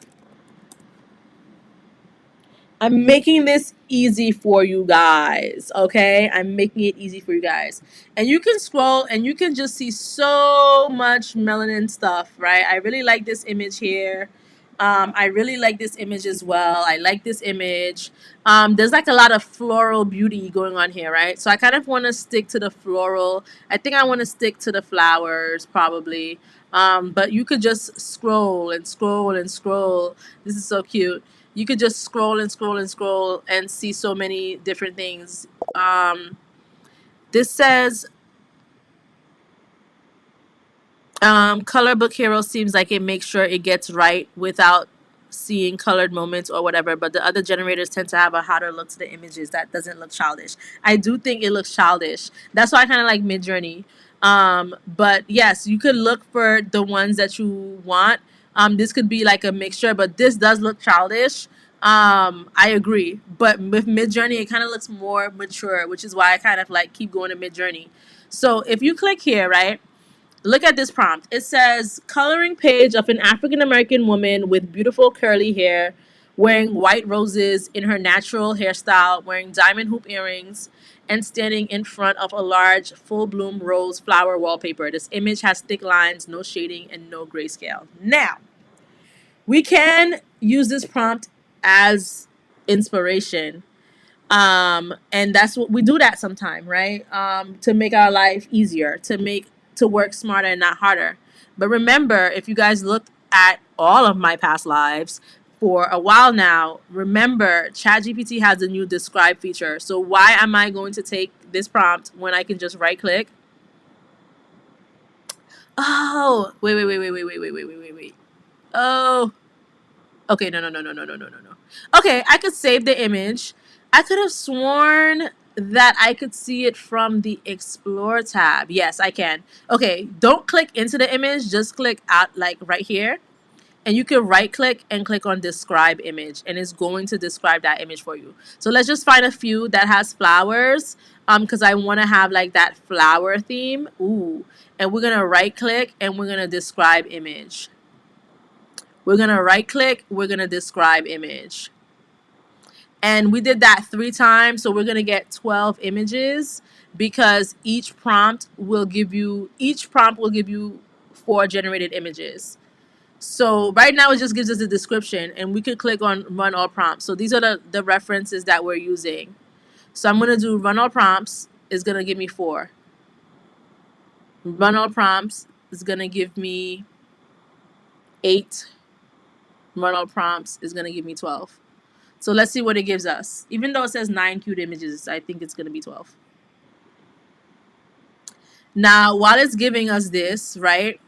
I'm making this easy for you guys, okay? I'm making it easy for you guys. And you can scroll and you can just see so much melanin stuff, right? I really like this image here. I really like this image as well. I like this image. There's like a lot of floral beauty going on here, right? So I kind of want to stick to the floral. I think I want to stick to the flowers probably. But you could just scroll and scroll and scroll. This is so cute. You could just scroll and scroll and scroll and see so many different things. This says Color Book Hero seems like it makes sure it gets right without seeing colored moments or whatever, but the other generators tend to have a hotter look to the images that doesn't look childish. I do think it looks childish. That's why I kind of like MidJourney. But yes, you could look for the ones that you want. This could be like a mixture, but this does look childish. I agree. But with MidJourney, it kind of looks more mature, which is why I kind of like keep going to MidJourney. So if you click here, right? Look at this prompt. It says coloring page of an African American woman with beautiful curly hair, wearing white roses in her natural hairstyle, wearing diamond hoop earrings, and standing in front of a large full bloom rose flower wallpaper. This image has thick lines, no shading, and no grayscale. Now, we can use this prompt as inspiration, and that's what we do that sometime, right? To make our life easier, to work smarter and not harder. But remember, if you guys look at all of my past lives for a while now, remember ChatGPT has a new describe feature. So why am I going to take this prompt when I can just right click? Oh, wait. Oh, okay, no. Okay, I could save the image. I could have sworn that I could see it from the Explore tab. Yes, I can. Okay, don't click into the image. Just click out like right here. And you can right click and click on describe image. And it's going to describe that image for you. So let's just find a few that has flowers. Because I want to have like that flower theme. Ooh. And we're going to right click and we're going to describe image. We're going to right click. We're going to describe image. And we did that 3 times. So we're going to get 12 images because each prompt will give you 4 generated images. So right now it just gives us a description, and we could click on run all prompts. So these are the references that we're using. So I'm going to do run all prompts is going to give me 4. Run all prompts is going to give me 8. Run all prompts is going to give me 12. So let's see what it gives us. Even though it says 9 cute images, I think it's going to be 12. Now, while it's giving us this, right,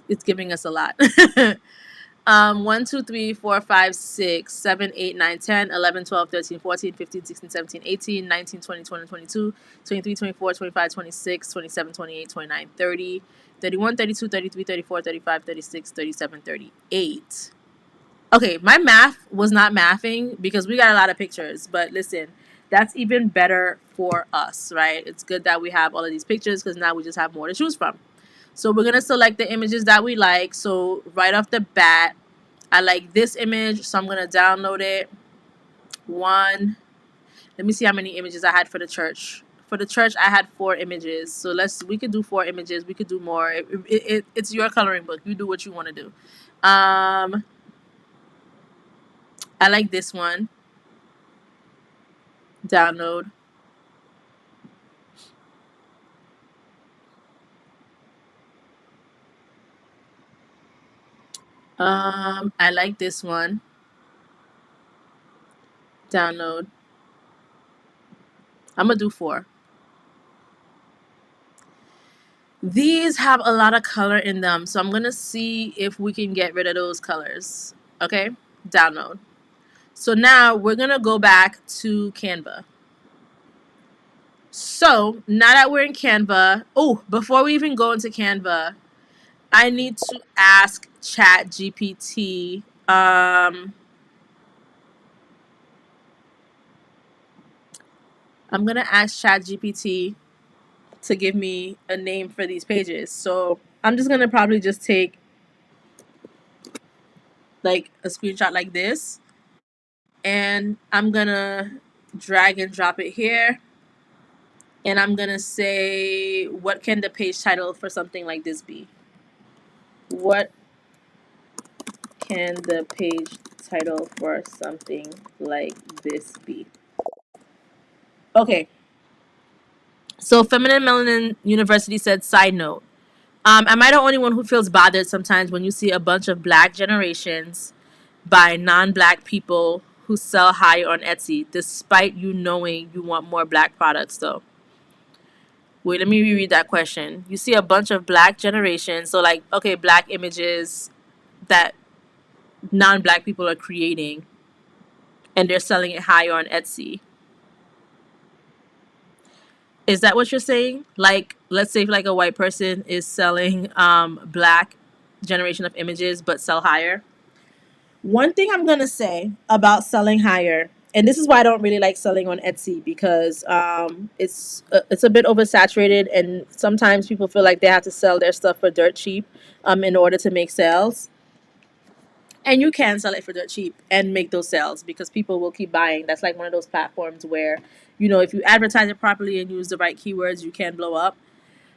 it's giving us a lot. 1, 2, 3, 4, 5, 6, 7, 8, 9, 10, 11, 12, 13, 14, 15, 16, 17, 18, 19, 20, 21, 22, 23, 24, 25, 26, 27, 28, 29, 30, 31, 32, 33, 34, 35, 36, 37, 38. Okay, my math was not mathing because we got a lot of pictures, but listen, that's even better for us, right? It's good that we have all of these pictures because now we just have more to choose from. So we're going to select the images that we like. So right off the bat, I like this image, so I'm going to download it. 1. Let me see how many images I had for the church. For the church, I had 4 images. So we could do 4 images. We could do more. It's your coloring book. You do what you want to do. I like this one. Download. I like this one. Download. I'm gonna do 4. These have a lot of color in them, so I'm gonna see if we can get rid of those colors. Okay, download. So now we're gonna go back to Canva. So now that we're in Canva, oh, before we even go into Canva, I need to ask Chat GPT. I'm gonna ask Chat GPT to give me a name for these pages. So I'm just gonna probably just take like a screenshot like this, and I'm gonna drag and drop it here, and I'm gonna say, what can the page title for something like this be? What can the page title for something like this be? Okay. So Feminine Melanin University said, side note, am I the only one who feels bothered sometimes when you see a bunch of black generations by non-black people who sell higher on Etsy, despite you knowing you want more black products though? Wait, let me reread that question. You see a bunch of black generations, so like, okay, black images that non-black people are creating, and they're selling it higher on Etsy. Is that what you're saying? Like, let's say like a white person is selling black generation of images but sell higher. One thing I'm gonna say about selling higher, and this is why I don't really like selling on Etsy, because it's a bit oversaturated, and sometimes people feel like they have to sell their stuff for dirt cheap in order to make sales. And you can sell it for dirt cheap and make those sales because people will keep buying. That's like one of those platforms where, if you advertise it properly and use the right keywords, you can blow up.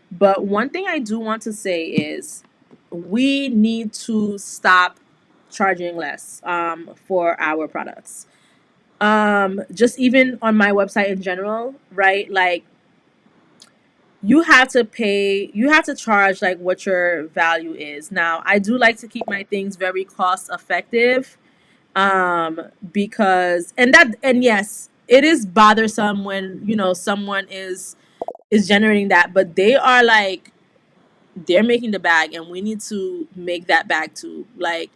But one thing I do want to say is we need to stop charging less for our products. Just even on my website in general, right? Like, you have to charge like what your value is. Now, I do like to keep my things very cost effective, because and yes, it is bothersome when someone is generating that, but they are like, they're making the bag, and we need to make that bag too. Like,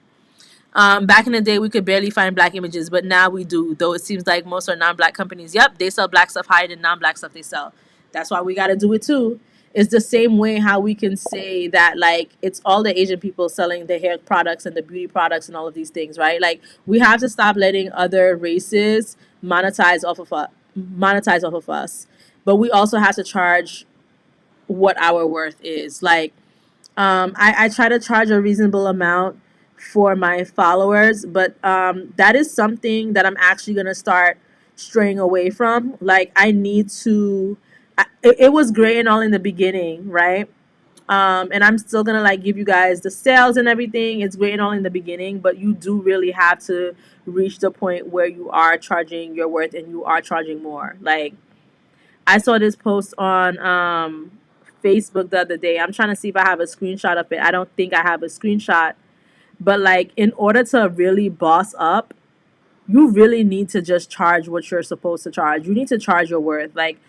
back in the day, we could barely find black images, but now we do. Though it seems like most are non-black companies. Yep, they sell black stuff higher than non-black stuff they sell. That's why we got to do it too. It's the same way how we can say that like it's all the Asian people selling the hair products and the beauty products and all of these things, right? Like, we have to stop letting other races monetize off of us, but we also have to charge what our worth is. Like, I try to charge a reasonable amount for my followers, but that is something that I'm actually going to start straying away from. Like, I need to it was great and all in the beginning, right? And I'm still gonna like give you guys the sales and everything. It's great and all in the beginning, but you do really have to reach the point where you are charging your worth and you are charging more. Like I saw this post on Facebook the other day. I'm trying to see if I have a screenshot of it. I don't think I have a screenshot, but like in order to really boss up, you really need to just charge what you're supposed to charge. You need to charge your worth. Like,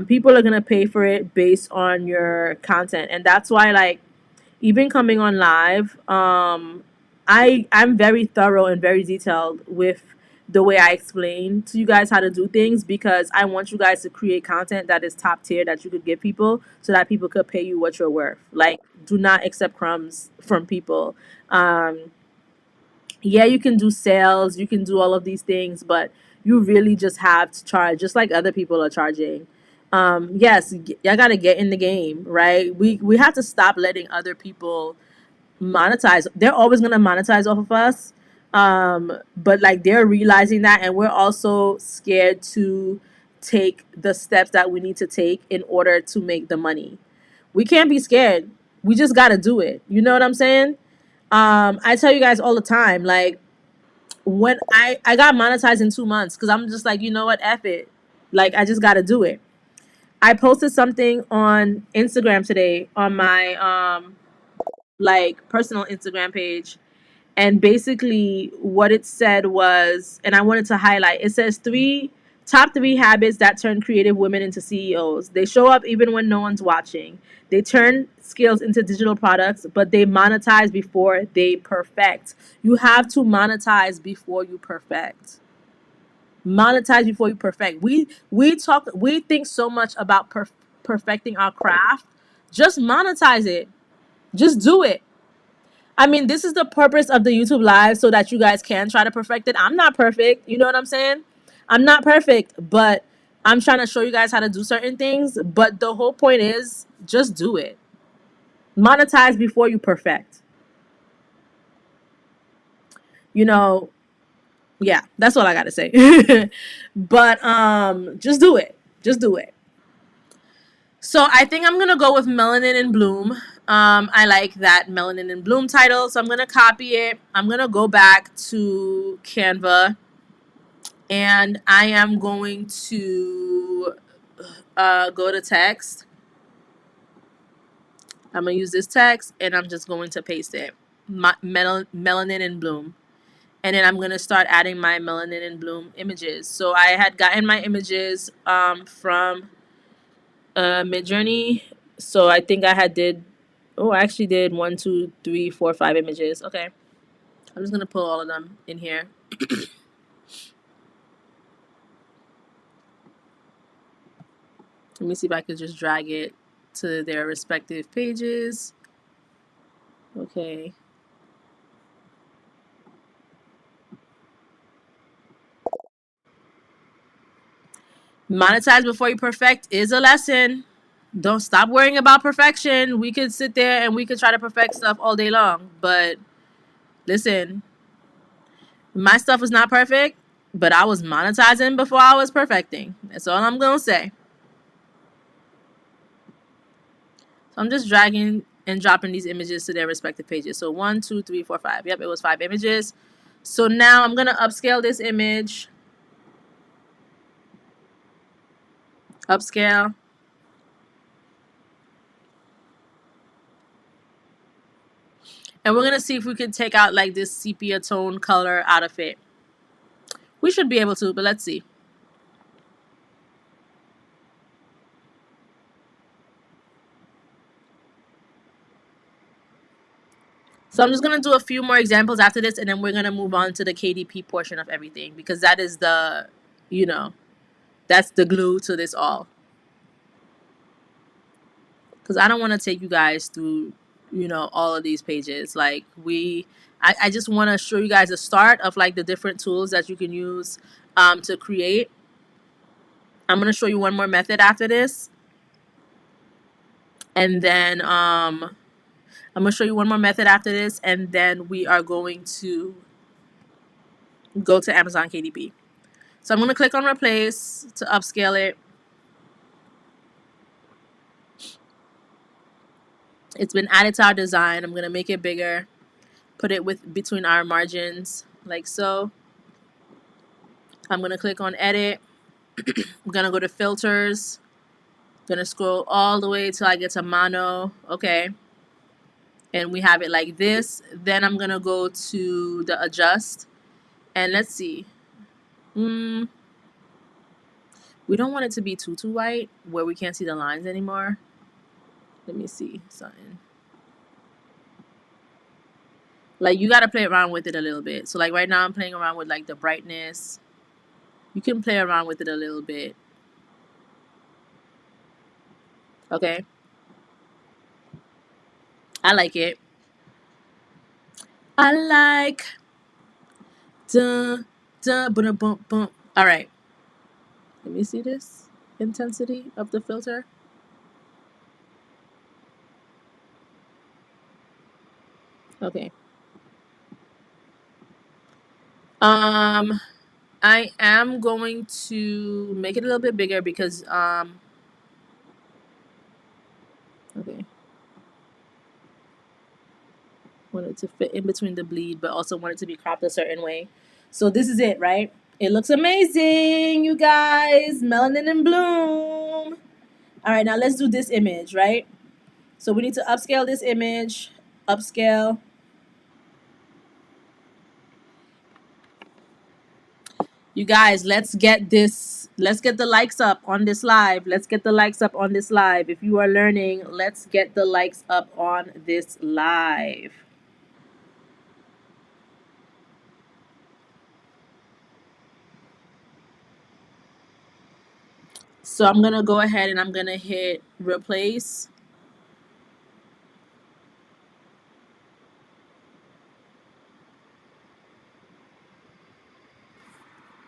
people are gonna pay for it based on your content, and that's why like even coming on live, I'm very thorough and very detailed with the way I explain to you guys how to do things because I want you guys to create content that is top tier that you could give people so that people could pay you what you're worth. Like, do not accept crumbs from people. Um, yeah, you can do sales, you can do all of these things, but you really just have to charge, just like other people are charging. Yes, y'all gotta get in the game, right? We have to stop letting other people monetize. They're always gonna monetize off of us, but like they're realizing that, and we're also scared to take the steps that we need to take in order to make the money. We can't be scared. We just gotta do it. You know what I'm saying? I tell you guys all the time, like when I got monetized in 2 months because I'm just like, you know what, F it. Like I just got to do it. I posted something on Instagram today on my like personal Instagram page, and basically what it said was, and I wanted to highlight, it says top three habits that turn creative women into CEOs. They show up even when no one's watching. They turn skills into digital products, but they monetize before they perfect. You have to monetize before you perfect. Monetize before you perfect. We think so much about perfecting our craft. Just monetize it. Just do it. I mean, this is the purpose of the YouTube live so that you guys can try to perfect it. I'm not perfect. You know what I'm saying? I'm not perfect, but I'm trying to show you guys how to do certain things. But the whole point is just do it. Monetize before you perfect. You know, yeah, that's all I got to say. But just do it. Just do it. So I think I'm gonna go with Melanin in Bloom. I like that Melanin in Bloom title, so I'm gonna copy it. I'm gonna go back to Canva, and I am going to go to text. I'm gonna use this text, and I'm just going to paste it. Melanin in Bloom, and then I'm gonna start adding my Melanin in Bloom images. So I had gotten my images from MidJourney. So I think I had did. Oh, I actually did 1, 2, 3, 4, 5 images. Okay, I'm just gonna pull all of them in here. Let me see if I could just drag it to their respective pages. Okay. Monetize before you perfect is a lesson. Don't stop worrying about perfection. We could sit there and we could try to perfect stuff all day long, but listen, my stuff was not perfect, but I was monetizing before I was perfecting. That's all I'm gonna say. So I'm just dragging and dropping these images to their respective pages. So 1, 2, 3, 4, 5. Yep, it was 5 images. So now I'm gonna upscale this image. Upscale. And we're gonna see if we can take out like this sepia tone color out of it. We should be able to, but let's see. So I'm just gonna do a few more examples after this, and then we're gonna move on to the KDP portion of everything because that is the, you know, that's the glue to this all. Because I don't want to take you guys through, all of these pages. Like I just want to show you guys a start of like the different tools that you can use to create. I'm gonna show you one more method after this, and then I'm gonna show you one more method after this, and then we are going to go to Amazon KDP. So I'm gonna click on replace to upscale it. It's been added to our design. I'm going to make it bigger, put it with between our margins like so. I'm going to click on edit. I'm going to go to filters. Going to scroll all the way till I get to mono. Okay. And we have it like this. Then I'm going to go to the adjust. And let's see. We don't want it to be too white where we can't see the lines anymore. Let me see something. Like, you got to play around with it a little bit. So like right now I'm playing around with like the brightness. You can play around with it a little bit. Okay. I like it. I like dun dun boom boom boom. All right. Let me see this intensity of the filter. Okay. I am going to make it a little bit bigger because okay. Want it to fit in between the bleed, but also want it to be cropped a certain way. So this is it, right? It looks amazing, you guys. Melanin in bloom. All right, now let's do this image, right? So we need to upscale this image. Upscale. You guys, let's get the likes up on this live. Let's get the likes up on this live. If you are learning, let's get the likes up on this live. So I'm going to go ahead and I'm going to hit replace.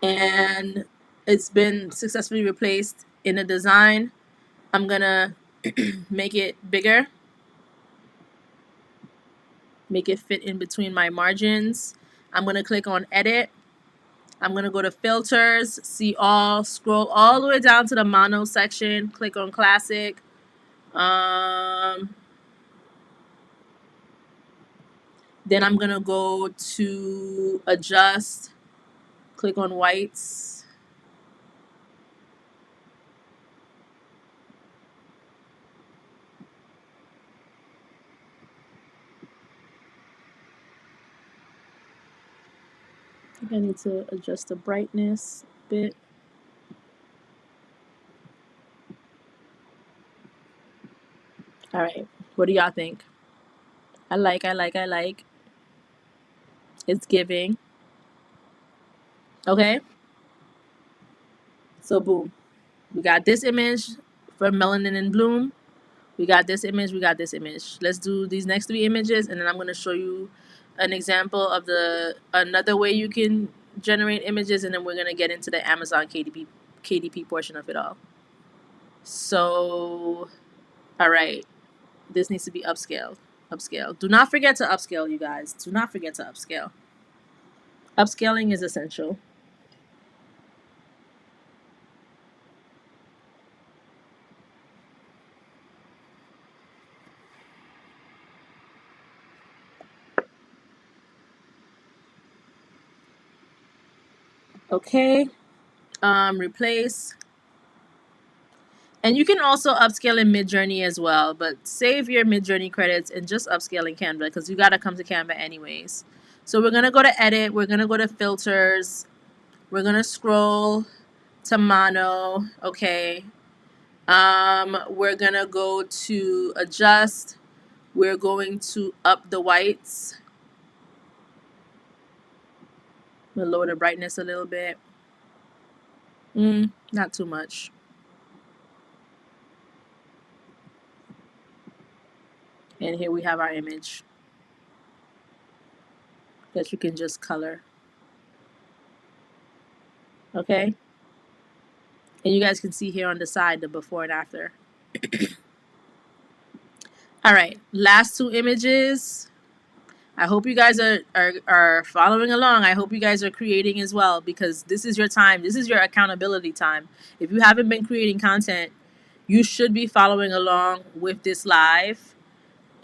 And it's been successfully replaced in the design. I'm going to make it bigger. Make it fit in between my margins. I'm going to click on edit. I'm going to go to filters, see all, scroll all the way down to the mono section, click on classic. Then I'm going to go to adjust, click on whites. I think I need to adjust the brightness a bit. All right. What do y'all think? I like. It's giving. Okay. So boom. We got this image for Melanin in Bloom. We got this image. We got this image. Let's do these next 3 images, and then I'm going to show you an example of another way you can generate images, and then we're going to get into the Amazon KDP portion of it all. So, all right. This needs to be upscaled. Upscale. Do not forget to upscale, you guys. Do not forget to upscale. Upscaling is essential. Okay. Replace. And you can also upscale in MidJourney as well, but save your MidJourney credits and just upscale in Canva because you got to come to Canva anyways. So we're going to go to edit. We're going to go to filters. We're going to scroll to mono. Okay. We're going to go to adjust. We're going to up the whites. We'll lower the brightness a little bit. Not too much. And here we have our image that you can just color. Okay. And you guys can see here on the side the before and after. All right. Last 2 images. I hope you guys are following along. I hope you guys are creating as well because this is your time. This is your accountability time. If you haven't been creating content, you should be following along with this live.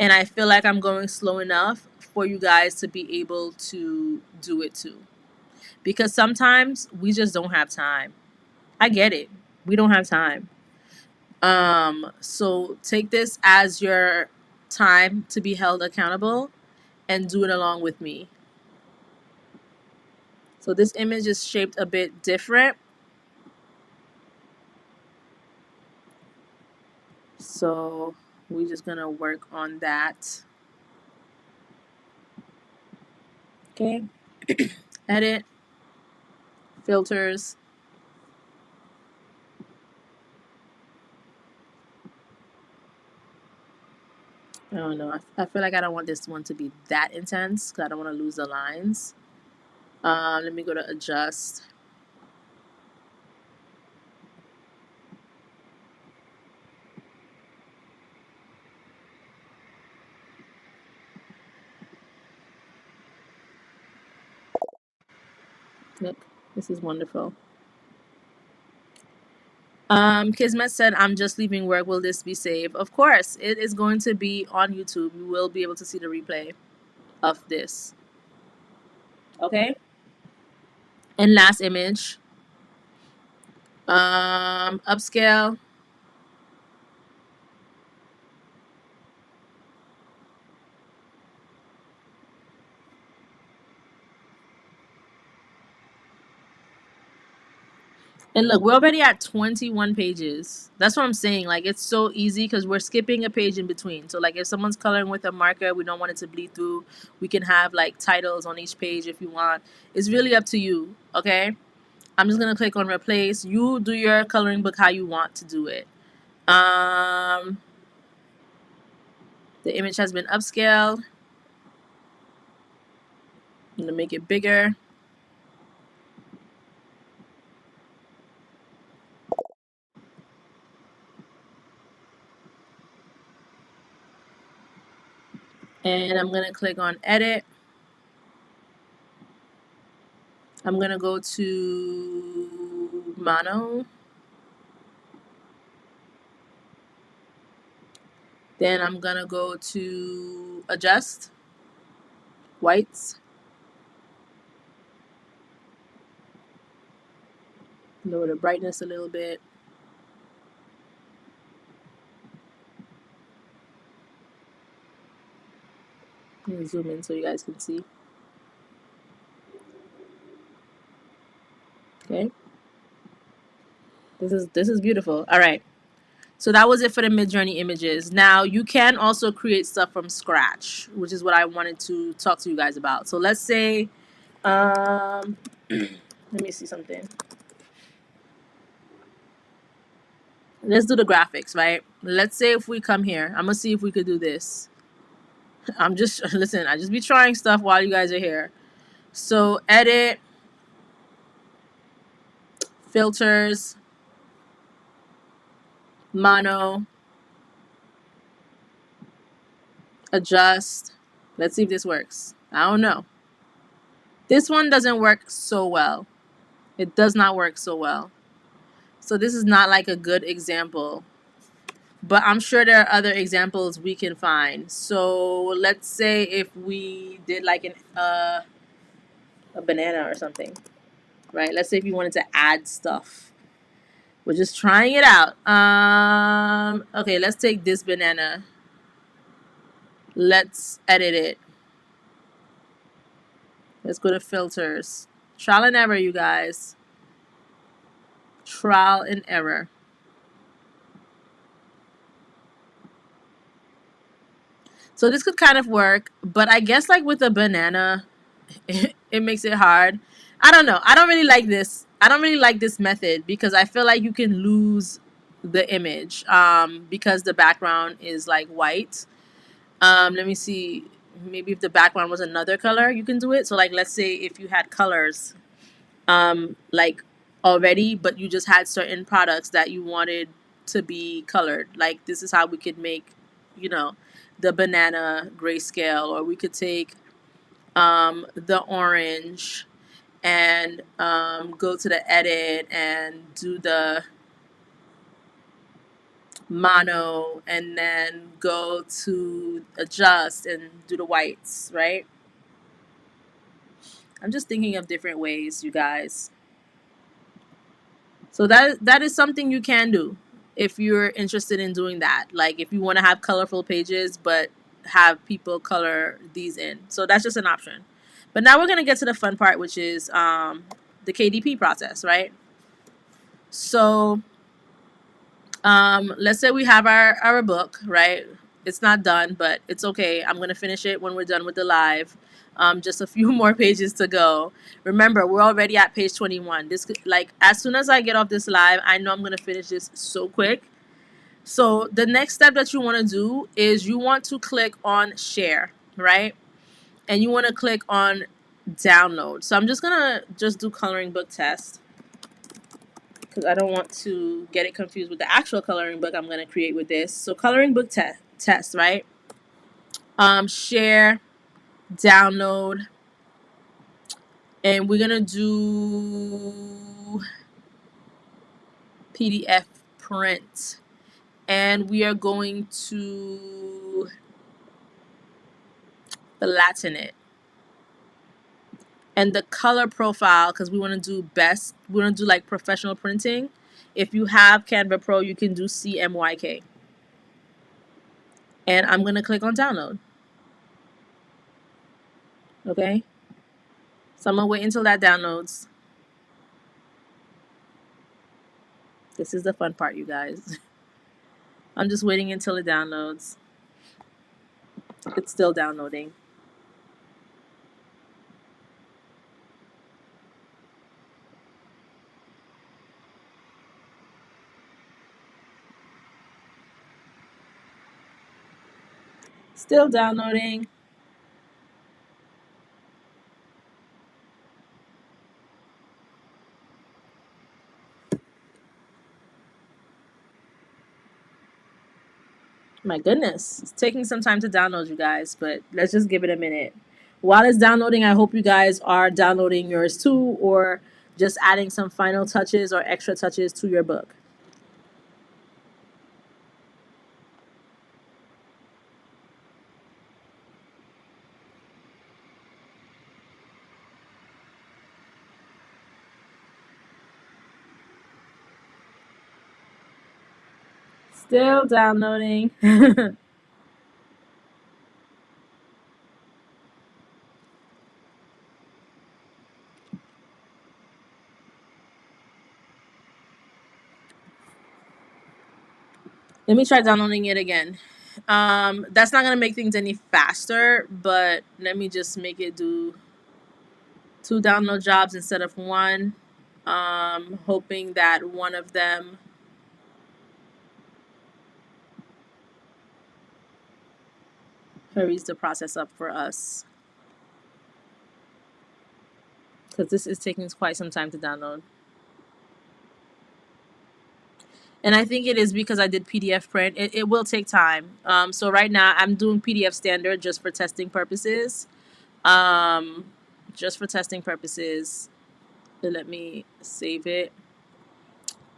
And I feel like I'm going slow enough for you guys to be able to do it too. Because sometimes we just don't have time. I get it. We don't have time. So take this as your time to be held accountable and do it along with me. So this image is shaped a bit different. So we're just gonna work on that. Okay. Edit, filters. I don't know. I feel like I don't want this one to be that intense because I don't want to lose the lines. Let me go to adjust. Look, this is wonderful. Kismet said, I'm just leaving work. Will this be saved? Of course, it is going to be on YouTube. You will be able to see the replay of this. Okay. And last image. Upscale. And look, we're already at 21 pages. That's what I'm saying. Like, it's so easy because we're skipping a page in between. So, like, if someone's coloring with a marker, we don't want it to bleed through. We can have, like, titles on each page if you want. It's really up to you, okay? I'm just going to click on replace. You do your coloring book how you want to do it. The image has been upscaled. I'm going to make it bigger. And I'm going to click on edit. I'm going to go to mono. Then I'm going to go to adjust, whites. Lower the brightness a little bit. And zoom in so you guys can see. Okay. This is beautiful. All right. So that was it for the MidJourney images. Now you can also create stuff from scratch, which is what I wanted to talk to you guys about. So let's say, let me see something. Let's do the graphics, right? Let's say if we come here, I'm gonna see if we could do this. I'm just listen. I just be trying stuff while you guys are here. So edit, filters, mono, adjust. Let's see if this works. I don't know. This one doesn't work so well. It does not work so well. So this is not like a good example. But I'm sure there are other examples we can find. So let's say if we did like a banana or something, right? Let's say if you wanted to add stuff. We're just trying it out. Okay, let's take this banana. Let's edit it. Let's go to filters. Trial and error, you guys. Trial and error. So this could kind of work, but I guess like with a banana, it makes it hard. I don't know. I don't really like this. I don't really like this method because I feel like you can lose the image because the background is like white. Let me see. Maybe if the background was another color, you can do it. So like let's say if you had colors like already, but you just had certain products that you wanted to be colored. Like this is how we could make, you know, the banana grayscale, or we could take the orange and go to the edit and do the mono, and then go to adjust and do the whites, right? I'm just thinking of different ways, you guys. So that is something you can do if you're interested in doing that. Like if you want to have colorful pages but have people color these in. So that's just an option. But now we're going to get to the fun part, which is the KDP process, right? So let's say we have our book, right? It's not done, but it's okay. I'm going to finish it when we're done with the live. Just a few more pages to go. Remember, we're already at page 21. This, like, as soon as I get off this live, I know I'm going to finish this so quick. So the next step that you want to do is you want to click on share, right? And you want to click on download. So I'm just going to just do coloring book test, because I don't want to get it confused with the actual coloring book I'm going to create with this. So coloring book test, right? Share, download, and we're going to do PDF print. And we are going to flatten it. And the color profile, because we want to do best, we want to do like professional printing. If you have Canva Pro, you can do CMYK. And I'm going to click on download. Okay. So I'm going to wait until that downloads. This is the fun part, you guys. I'm just waiting until it downloads. It's still downloading. Still downloading. My goodness. It's taking some time to download, you guys, but let's just give it a minute. While it's downloading, I hope you guys are downloading yours too, or just adding some final touches or extra touches to your book. Still downloading. Let me try downloading it again. That's not going to make things any faster, but let me just make it do 2 download jobs instead of 1. Hoping that one of them hurries the process up for us, because this is taking quite some time to download. And I think it is because I did PDF print. It will take time. So right now I'm doing PDF standard just for testing purposes. Um, just for testing purposes. Let me save it.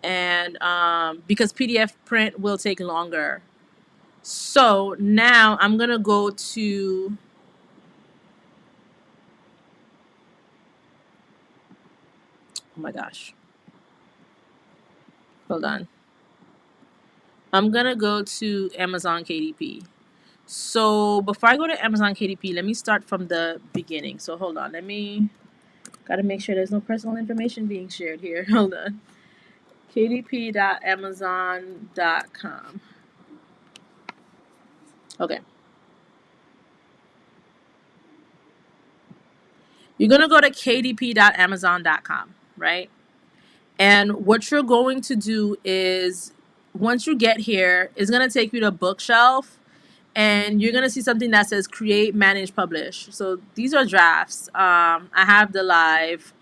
And because PDF print will take longer. So now I'm going to go to oh my gosh. Hold on. I'm going to go to Amazon KDP. So before I go to Amazon KDP, let me start from the beginning. So hold on. Got to make sure there's no personal information being shared here. Hold on. kdp.amazon.com. Okay. You're going to go to kdp.amazon.com, right? And what you're going to do is, once you get here, it's going to take you to bookshelf, and you're going to see something that says create, manage, publish. So these are drafts. I have the live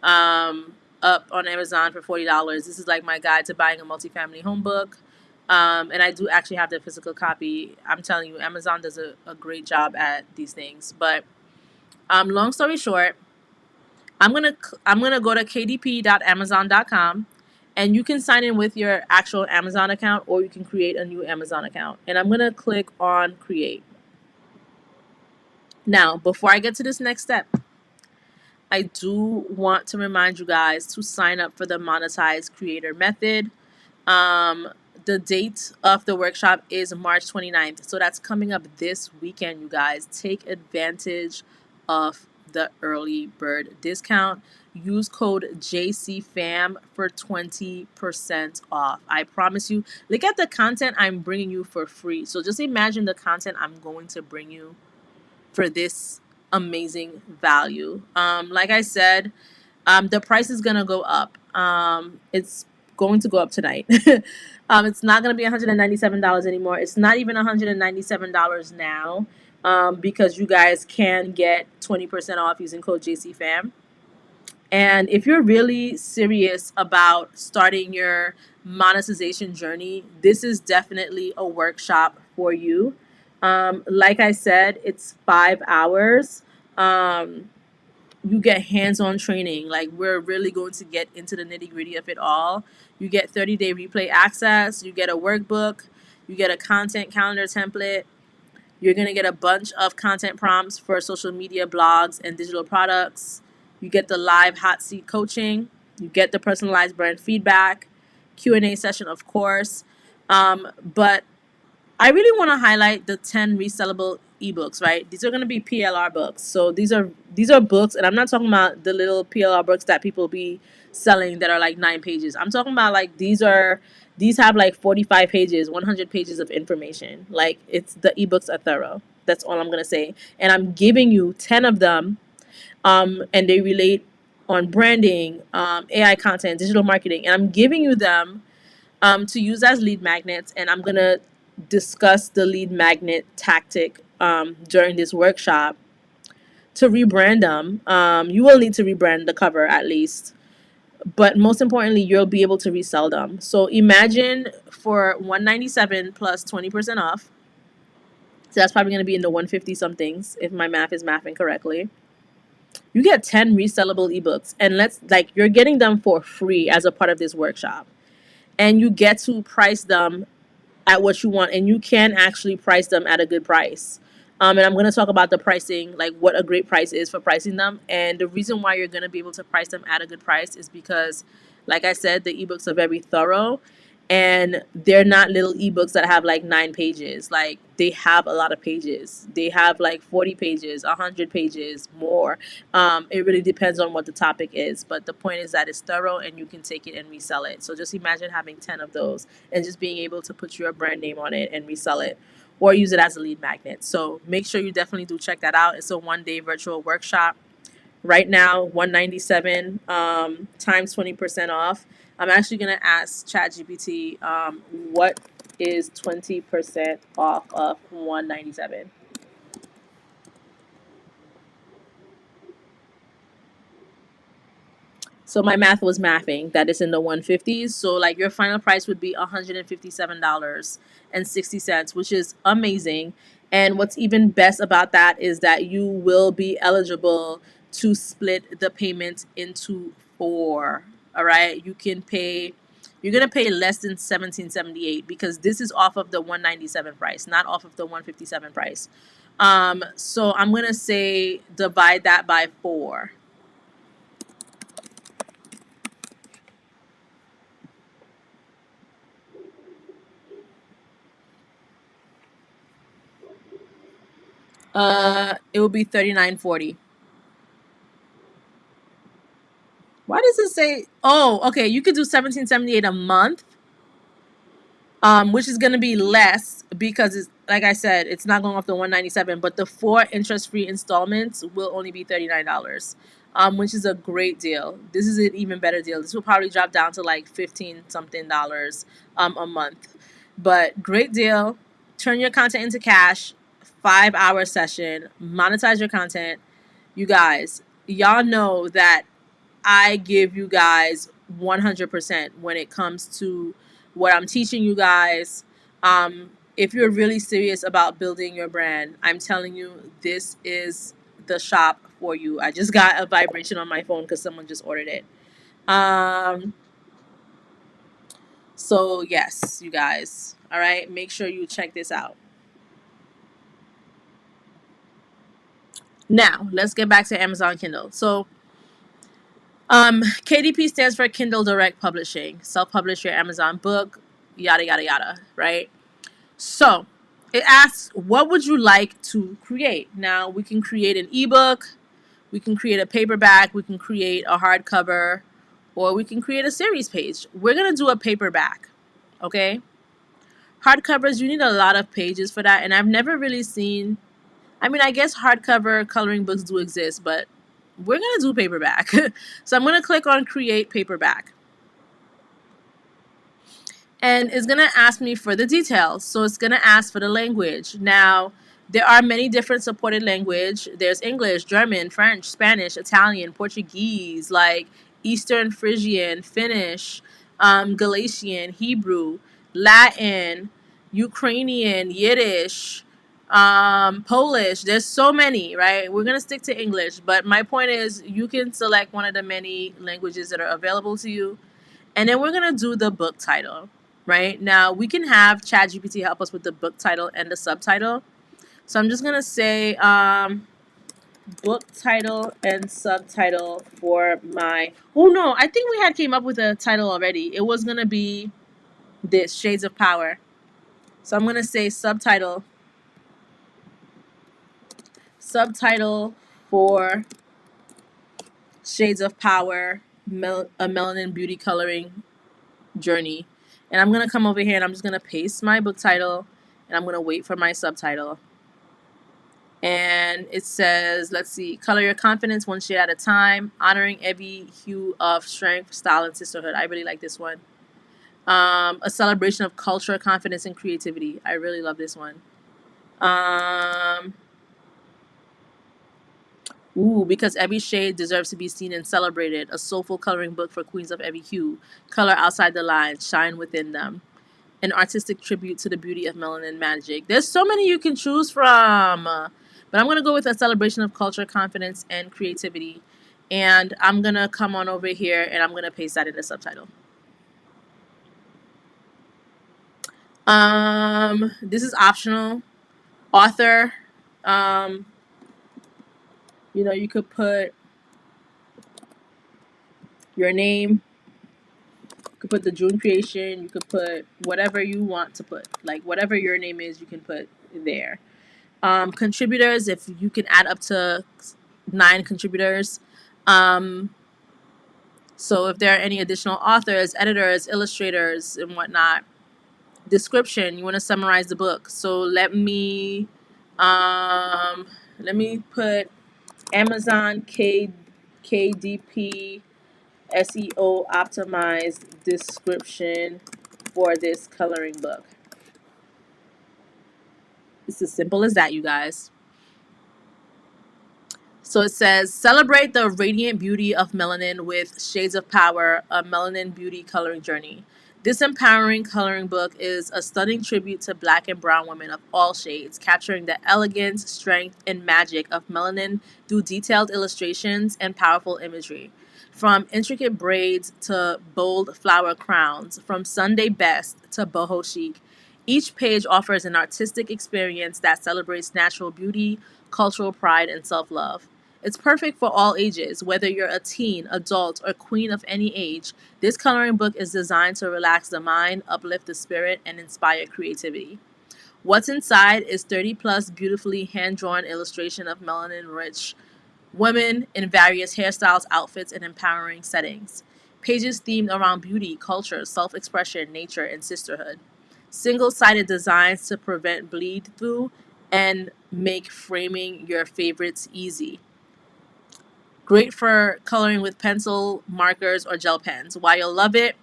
up on Amazon for $40. This is like my guide to buying a multifamily home book. And I do actually have the physical copy. I'm telling you, Amazon does a great job at these things. But long story short, I'm gonna go to kdp.amazon.com, And you can sign in with your actual Amazon account, or you can create a new Amazon account. And I'm going to click on create. Now, before I get to this next step, I do want to remind you guys to sign up for the monetized creator method. Um, the date of the workshop is March 29th. So that's coming up this weekend, you guys. Take advantage of the early bird discount. Use code JCFAM for 20% off. I promise you. Look at the content I'm bringing you for free. So just imagine the content I'm going to bring you for this amazing value. Like I said, the price is gonna go up. It's going to go up tonight. It's not gonna be $197 anymore. It's not even $197 now, because you guys can get 20% off using code JCFAM. And if you're really serious about starting your monetization journey, this is definitely a workshop for you. Like I said, it's 5 hours. Um, you get hands-on training. Like, we're really going to get into the nitty-gritty of it all. You get 30-day replay access. You get a workbook. You get a content calendar template. You're going to get a bunch of content prompts for social media, blogs, and digital products. You get the live hot seat coaching. You get the personalized brand feedback, Q&A session, of course. But I really want to highlight the 10 resellable ebooks, right? These are going to be PLR books. So these are books, and I'm not talking about the little PLR books that people be selling that are like 9 pages. I'm talking about like these have like 45 pages, 100 pages of information. Like, it's the ebooks are thorough. That's all I'm going to say. And I'm giving you 10 of them, and they relate on branding, AI content, digital marketing, and I'm giving you them to use as lead magnets, and I'm gonna discuss the lead magnet tactic during this workshop to rebrand them. You will need to rebrand the cover at least, but most importantly, you'll be able to resell them. So imagine for 197 plus 20% off. So that's probably gonna be in the 150 somethings if my math is mathing correctly. You get 10 resellable ebooks, and you're getting them for free as a part of this workshop, and you get to price them at what you want, and you can actually price them at a good price. And I'm going to talk about the pricing, like what a great price is for pricing them. And the reason why you're going to be able to price them at a good price is because, like I said, the ebooks are very thorough, and they're not little ebooks that have like 9 pages. Like, they have a lot of pages. They have like 40 pages, 100 pages, more. It really depends on what the topic is, but the point is that it's thorough and you can take it and resell it. So just imagine having 10 of those and just being able to put your brand name on it and resell it, or use it as a lead magnet. So make sure you definitely do check that out. It's a 1-day virtual workshop. Right now, 197 times 20% off. I'm actually gonna ask ChatGPT, what is 20% off of 197? So my math was mathing that is in the 150s. So like your final price would be $157.60, which is amazing. And what's even best about that is that you will be eligible to split the payment into 4. All right. You're gonna pay less than 1778 because this is off of the 197 price, not off of the 157 price. So I'm gonna say divide that by 4. It will be 39.40. Why does it say? Oh, okay. You could do 1778 a month, which is going to be less because it's like I said, it's not going off the 197, but the 4 interest-free installments will only be $39, which is a great deal. This is an even better deal. This will probably drop down to like 15 something dollars a month, but great deal. Turn your content into cash. 5-hour session. Monetize your content. You guys, y'all know that I give you guys 100% when it comes to what I'm teaching you guys. If you're really serious about building your brand, I'm telling you, this is the shop for you. I just got a vibration on my phone because someone just ordered it. Um, So yes, you guys, all right, make sure you check this out. Now let's get back to Amazon Kindle. So KDP stands for Kindle Direct Publishing. Self-publish your Amazon book, yada yada yada, right? So it asks, what would you like to create? Now we can create an ebook, we can create a paperback, we can create a hardcover, or we can create a series page. We're gonna do a paperback, okay? Hardcovers, you need a lot of pages for that, and I've never really seen. I mean, I guess hardcover coloring books do exist, but we're gonna do paperback. So I'm gonna click on Create Paperback, and it's gonna ask me for the details. So it's gonna ask for the language. Now, there are many different supported language. There's English, German, French, Spanish, Italian, Portuguese, like Eastern Frisian, Finnish, Galician, Hebrew, Latin, Ukrainian, Yiddish, Polish. There's so many, right? We're gonna stick to English, but my point is, you can select one of the many languages that are available to you, and then we're gonna do the book title. Right now, we can have ChatGPT help us with the book title and the subtitle. So I'm just gonna say book title and subtitle for my. Oh no, I think we had came up with a title already. It was gonna be this Shades of Power. So I'm gonna say subtitle for Shades of Power, a melanin beauty coloring journey. And I'm gonna come over here and I'm just gonna paste my book title, and I'm gonna wait for my subtitle. And it says, let's see, color your confidence one shade at a time, honoring every hue of strength, style, and sisterhood. I really like this one. A celebration of culture, confidence, and creativity. I really love this one. Um, because every shade deserves to be seen and celebrated. A soulful coloring book for queens of every hue. Color outside the lines, shine within them. An artistic tribute to the beauty of melanin magic. There's so many you can choose from. But I'm going to go with a celebration of culture, confidence, and creativity. And I'm going to come on over here and I'm going to paste that in the subtitle. This is optional. Author. Um, you could put your name. You could put the June creation. You could put whatever you want to put. Like whatever your name is, you can put there. Contributors, if you can add up to 9 contributors. So if there are any additional authors, editors, illustrators, and whatnot. Description, you want to summarize the book. So let me put Amazon KDP SEO optimized description for this coloring book. It's as simple as that, you guys. So it says, celebrate the radiant beauty of melanin with Shades of Power, a melanin beauty coloring journey. This empowering coloring book is a stunning tribute to Black and brown women of all shades, capturing the elegance, strength, and magic of melanin through detailed illustrations and powerful imagery. From intricate braids to bold flower crowns, from Sunday best to boho chic, each page offers an artistic experience that celebrates natural beauty, cultural pride, and self love. It's perfect for all ages, whether you're a teen, adult, or queen of any age. This coloring book is designed to relax the mind, uplift the spirit, and inspire creativity. What's inside is 30 plus beautifully hand drawn illustration of melanin rich women in various hairstyles, outfits, and empowering settings. Pages themed around beauty, culture, self expression, nature, and sisterhood. Single sided designs to prevent bleed through and make framing your favorites easy. Great for coloring with pencil, markers, or gel pens. While you'll love it,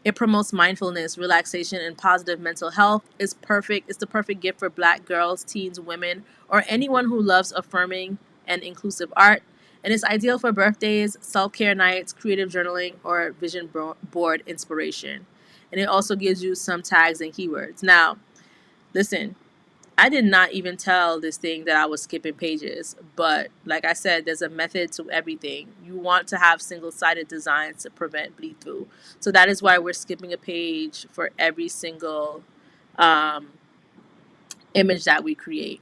it promotes mindfulness, relaxation, and positive mental health. It's perfect. It's the perfect gift for Black girls, teens, women, or anyone who loves affirming and inclusive art. And it's ideal for birthdays, self-care nights, creative journaling, or vision board inspiration. And it also gives you some tags and keywords. Now, listen, I did not even tell this thing that I was skipping pages. But like I said, there's a method to everything. You want to have single-sided designs to prevent bleed through. So that is why we're skipping a page for every single um, image that we create.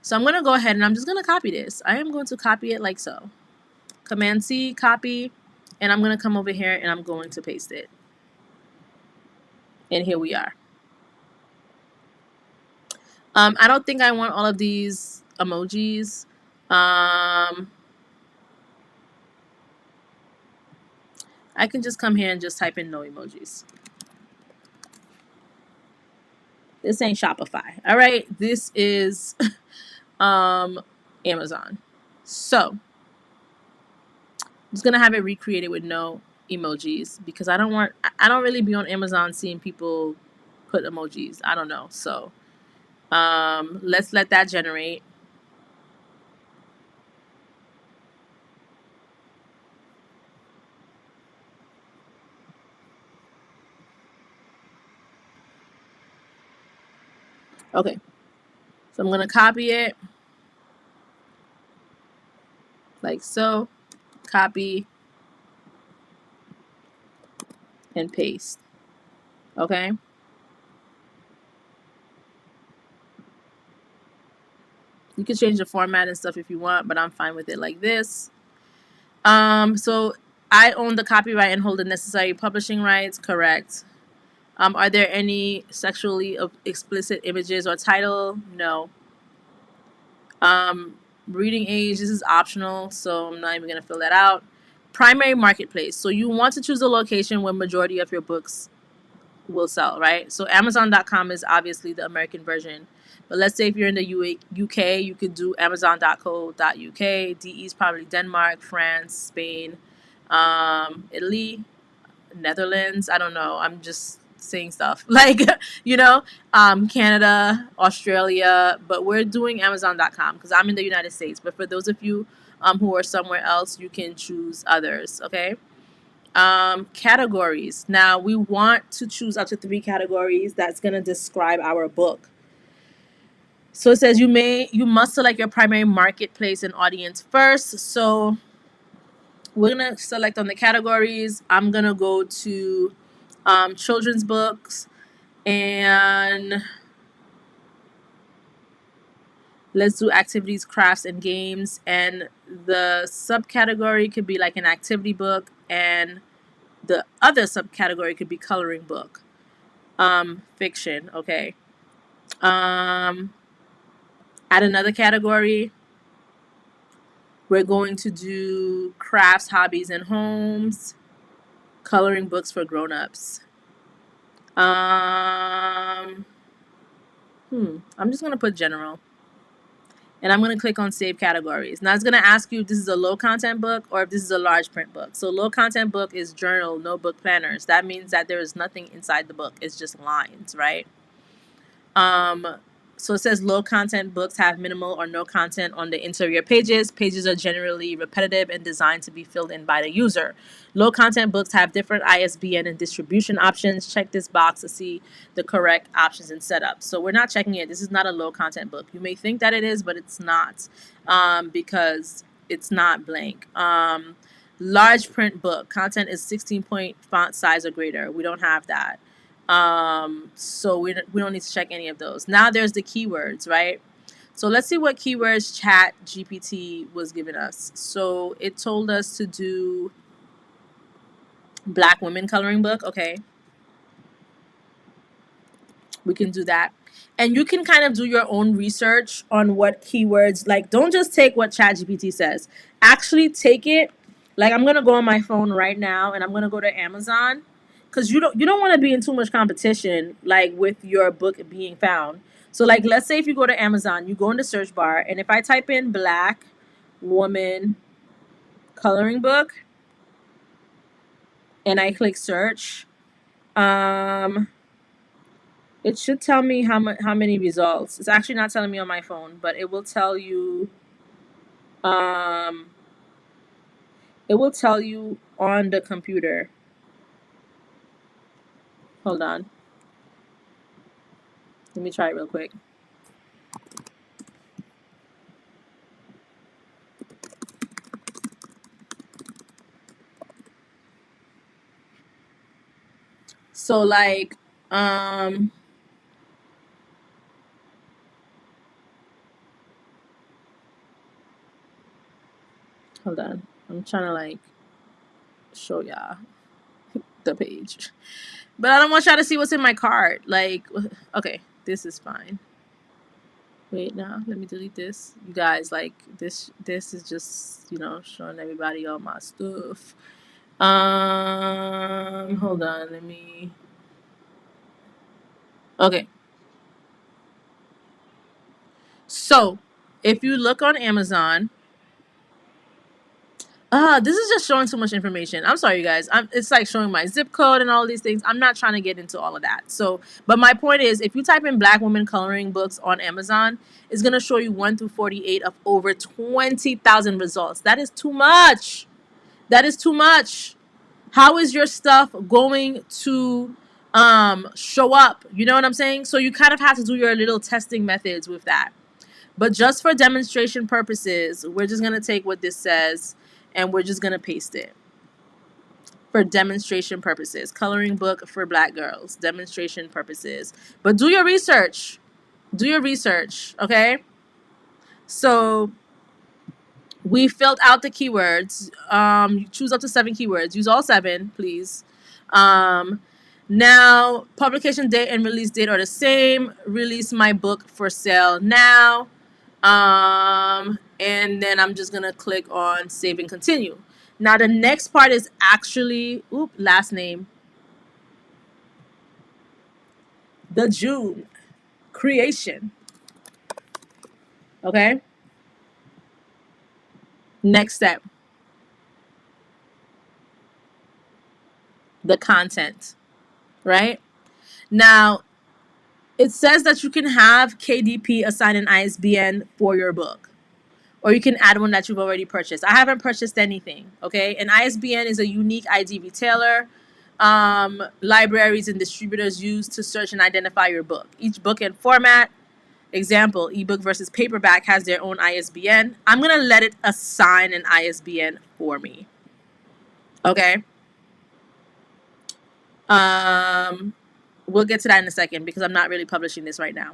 So I'm going to go ahead and I'm just going to copy this. I am going to copy it like so. Command C, copy, and I'm going to come over here and I'm going to paste it. And here we are. I don't think I want all of these emojis. I can just come here and just type in no emojis. This ain't Shopify. All right. This is Amazon. So I'm just going to have it recreated with no emojis because I don't really be on Amazon seeing people put emojis. I don't know. So let's let that generate. Okay. So I'm going to copy it like so. Copy and paste. Okay. You can change the format and stuff if you want, but I'm fine with it like this. So I own the copyright and hold the necessary publishing rights. Correct. Are there any sexually explicit images or title? No. Reading age, this is optional, so I'm not even going to fill that out. Primary marketplace. So you want to choose a location where majority of your books will sell, right? So Amazon.com is obviously the American version. But let's say if you're in the UK, you could do Amazon.co.uk. DE is probably Denmark, France, Spain, Italy, Netherlands. I don't know. I'm just saying stuff like, Canada, Australia. But we're doing Amazon.com because I'm in the United States. But for those of you who are somewhere else, you can choose others, okay? Categories. Now we want to choose up to 3 categories that's going to describe our book. So it says you must select your primary marketplace and audience first. So we're going to select on the categories. I'm going to go to children's books, and let's do activities, crafts, and games. And the subcategory could be like an activity book, and the other subcategory could be coloring book. Fiction. Okay. Add another category. We're going to do crafts, hobbies, and homes. Coloring books for grown-ups. I'm just going to put general. And I'm going to click on save categories. Now it's going to ask you if this is a low content book or if this is a large print book. So low content book is journal, notebook, planners. That means that there is nothing inside the book. It's just lines, right? So it says low content books have minimal or no content on the interior pages. Pages are generally repetitive and designed to be filled in by the user. Low content books have different ISBN and distribution options. Check this box to see the correct options and setup. So we're not checking it. This is not a low content book. You may think that it is, but it's not, because it's not blank. Large print book content is 16-point font size or greater. We don't have that. So we don't need to check any of those. Now there's the keywords, right? So let's see what keywords Chat GPT was giving us. So it told us to do Black women coloring book. Okay, we can do that. And you can kind of do your own research on what keywords, like, don't just take what Chat GPT says. Actually take it. Like, I'm going to go on my phone right now and I'm going to go to Amazon, because you don't want to be in too much competition, like, with your book being found. So, like, let's say if you go to Amazon, you go in the search bar, and if I type in Black woman coloring book and I click search, it should tell me how many results. It's actually not telling me on my phone, but it will tell you. It will tell you on the computer. Hold on. Let me try it real quick. So like, um, hold on. I'm trying to like show y'all the page. But I don't want y'all to see what's in my cart. Like, okay, this is fine. Wait, now let me delete this. You guys, like this is just, showing everybody all my stuff. Hold on, let me. Okay, so if you look on Amazon, this is just showing too much information. I'm sorry, you guys. It's like showing my zip code and all these things. I'm not trying to get into all of that. So, but my point is, if you type in Black women coloring books on Amazon, it's gonna show you 1 through 48 of over 20,000 results. That is too much. That is too much. How is your stuff going to show up? You know what I'm saying? So you kind of have to do your little testing methods with that. But just for demonstration purposes, we're just going to take what this says and we're just going to paste it for demonstration purposes. Coloring book for Black girls, demonstration purposes. But do your research. Do your research, okay? So we filled out the keywords. You choose up to 7 keywords. Use all 7, please. Um, Now, publication date and release date are the same. Release my book for sale now. And then I'm just gonna click on save and continue. Now the next part is actually, last name, the Jeune creation. Okay. Next step, the content. Right now, it says that you can have KDP assign an ISBN for your book, or you can add one that you've already purchased. I haven't purchased anything. Okay, an ISBN is a unique ID retailer. Libraries and distributors use to search and identify your book. Each book and format, example, ebook versus paperback, has their own ISBN. I'm gonna let it assign an ISBN for me. Okay. Um, we'll get to that in a second because I'm not really publishing this right now.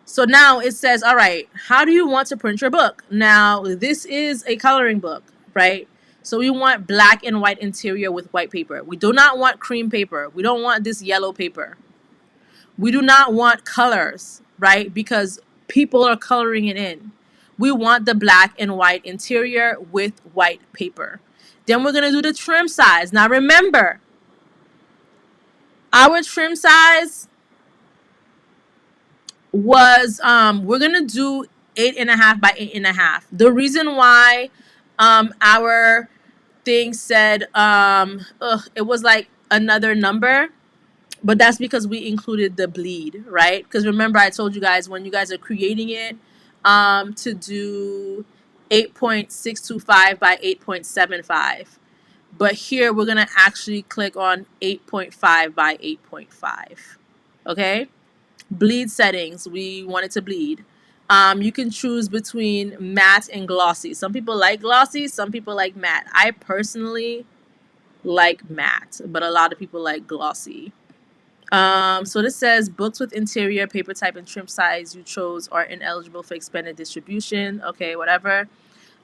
So now it says, all right, how do you want to print your book? Now, this is a coloring book, right? So we want black and white interior with white paper. We do not want cream paper. We don't want this yellow paper. We do not want colors, right? Because people are coloring it in. We want the black and white interior with white paper. Then we're going to do the trim size. Now remember, our trim size was we're gonna do 8.5 by 8.5. The reason why our thing said it was like another number, but that's because we included the bleed, right? Because remember, I told you guys when you guys are creating it to do 8.625 by 8.75. But here we're gonna actually click on 8.5 by 8.5. Okay. Bleed settings, we want it to bleed. You can choose between matte and glossy. Some people like glossy, some people like matte. I personally like matte, but a lot of people like glossy. So this says books with interior, paper type, and trim size you chose are ineligible for expanded distribution. Okay, whatever.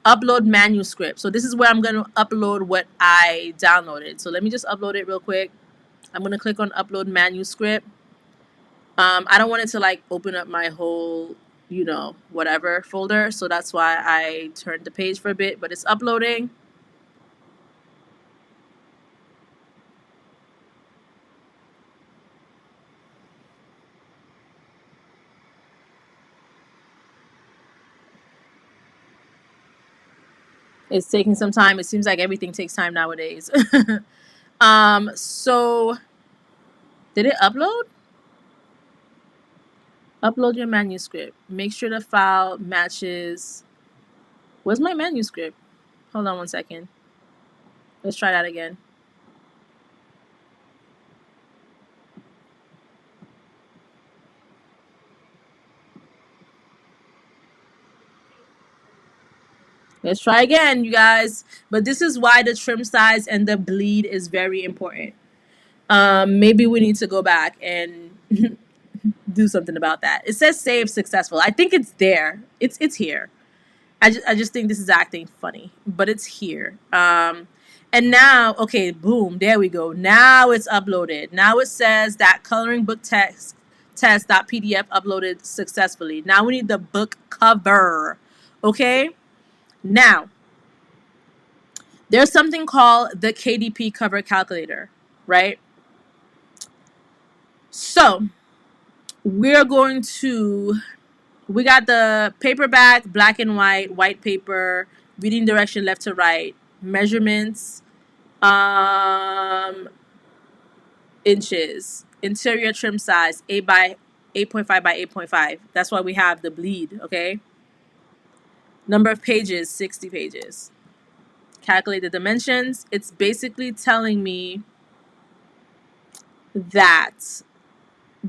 Upload manuscript. So this is where I'm going to upload what I downloaded. So let me just upload it real quick. I'm going to click on upload manuscript. I don't want it to like open up my whole, whatever folder. So that's why I turned the page for a bit, but it's uploading. It's taking some time. It seems like everything takes time nowadays. So did it upload? Upload your manuscript. Make sure the file matches. Where's my manuscript? Hold on 1 second. Let's try that again. Let's try again, you guys. But this is why the trim size and the bleed is very important. Maybe we need to go back and do something about that. It says save successful. I think it's there. It's here. I just think this is acting funny, but it's here. And now, okay, boom, there we go. Now it's uploaded. Now it says that coloring book test.pdf uploaded successfully. Now we need the book cover. Okay? Now, there's something called the KDP cover calculator, right? So, we're going to we got the paperback, black and white paper, reading direction left to right, measurements, um, inches, interior trim size, 8.5 by 8.5. That's why we have the bleed, okay? Number of pages, 60 pages. Calculate the dimensions. It's basically telling me that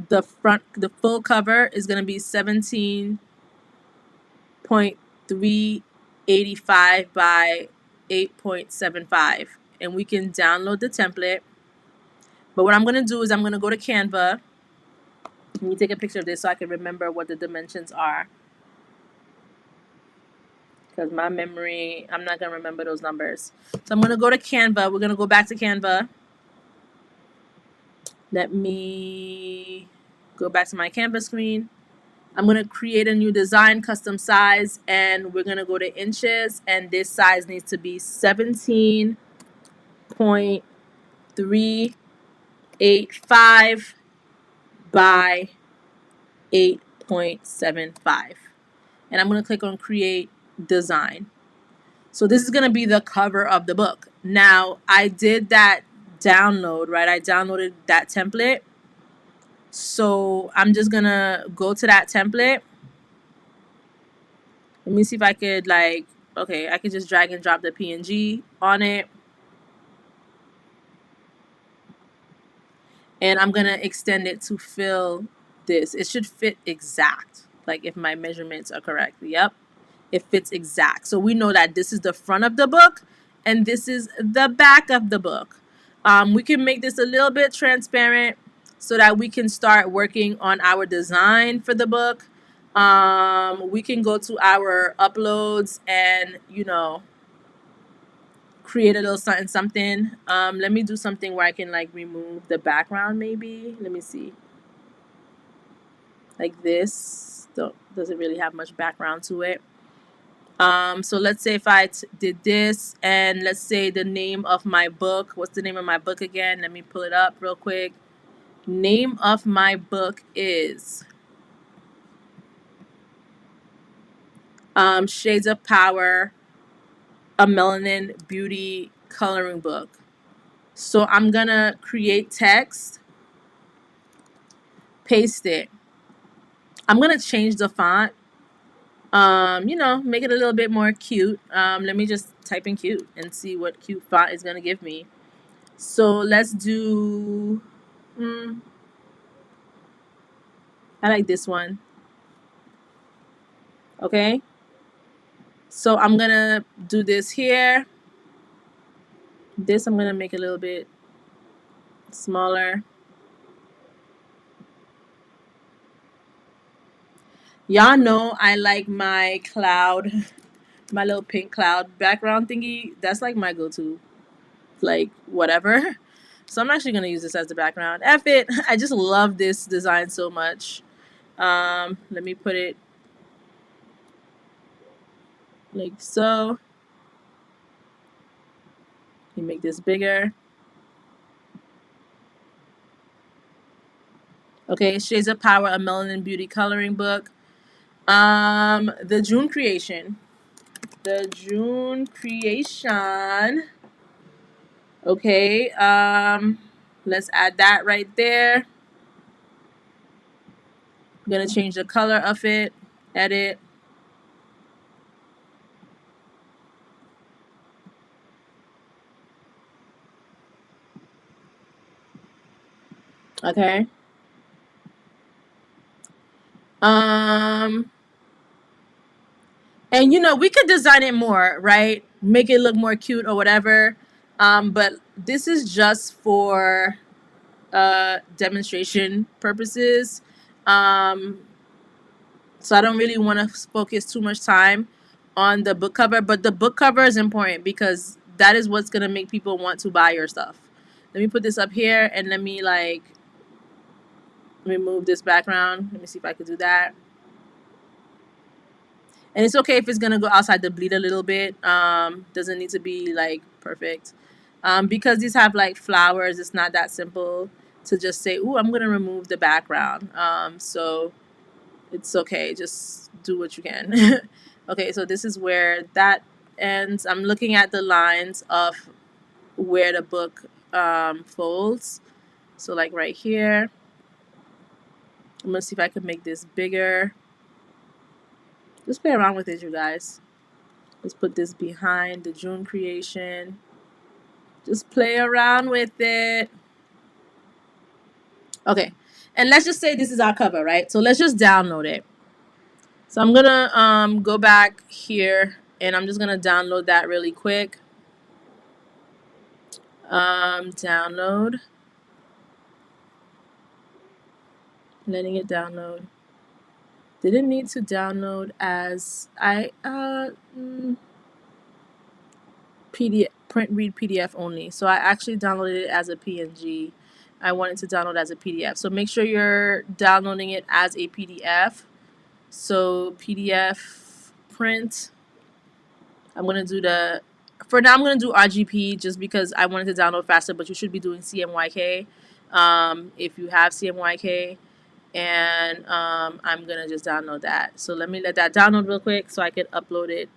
the full cover is going to be 17.385 by 8.75, and we can download the template. But what I'm going to do is I'm going to go to Canva. Let me take a picture of this so I can remember what the dimensions are, because my memory, I'm not going to remember those numbers. So I'm going to go to Canva. We're going to go back to Canva. Let me go back to my Canva screen. I'm going to create a new design, custom size, and we're going to go to inches, and this size needs to be 17.385 by 8.75. And I'm going to click on create design. So this is going to be the cover of the book. Now, I did that download, right? I downloaded that template. So I'm just going to go to that template. Let me see if I could okay, I could just drag and drop the PNG on it. And I'm going to extend it to fill this. It should fit exact, like if my measurements are correct. Yep, it fits exact. So we know that this is the front of the book and this is the back of the book. We can make this a little bit transparent so that we can start working on our design for the book. We can go to our uploads and, create a little something. Let me do something where I can remove the background maybe. Let me see. Like this. Doesn't really have much background to it. So let's say if I did this, and let's say the name of my book. What's the name of my book again? Let me pull it up real quick. Name of my book is Shades of Power, a Melanin Beauty Coloring Book. So I'm gonna create text, paste it. I'm gonna change the font. Make it a little bit more cute. Let me just type in cute and see what cute font is gonna give me. So let's do. I like this one. Okay. So I'm gonna do this here. This I'm gonna make a little bit smaller. Y'all know I like my cloud, my little pink cloud background thingy. That's like my go-to. Like whatever. So I'm actually gonna use this as the background. F it. I just love this design so much. Let me put it like so. Let me make this bigger. Okay, Shades of Power, a Melanin Beauty Coloring Book. The Jeune creation. The Jeune creation. Okay, let's add that right there. I'm gonna change the color of it. Edit. Okay. And we could design it more, right? Make it look more cute or whatever. But this is just for demonstration purposes. Um, so I don't really want to focus too much time on the book cover, but the book cover is important because that is what's going to make people want to buy your stuff. Let me put this up here and let me like remove this background. Let me see if I can do that. And it's okay if it's gonna go outside the bleed a little bit. Doesn't need to be like perfect. Because these have like flowers, it's not that simple to just say, "Ooh, I'm gonna remove the background." So it's okay. Just do what you can. Okay, so this is where that ends. I'm looking at the lines of where the book folds. So like right here. I'm gonna see if I can make this bigger. Just play around with it, you guys. Let's put this behind the Jeune creation. Just play around with it. Okay. And let's just say this is our cover, right? So let's just download it. So I'm gonna go back here and I'm just gonna download that really quick. Download. Letting it download. Didn't need to download as PDF, print read PDF only. So I actually downloaded it as a PNG. I wanted to download as a PDF. So make sure you're downloading it as a PDF. So PDF print. I'm gonna do for now I'm gonna do RGP just because I wanted to download faster, but you should be doing CMYK if you have CMYK. And I'm gonna just download that. So let me let that download real quick so I can upload it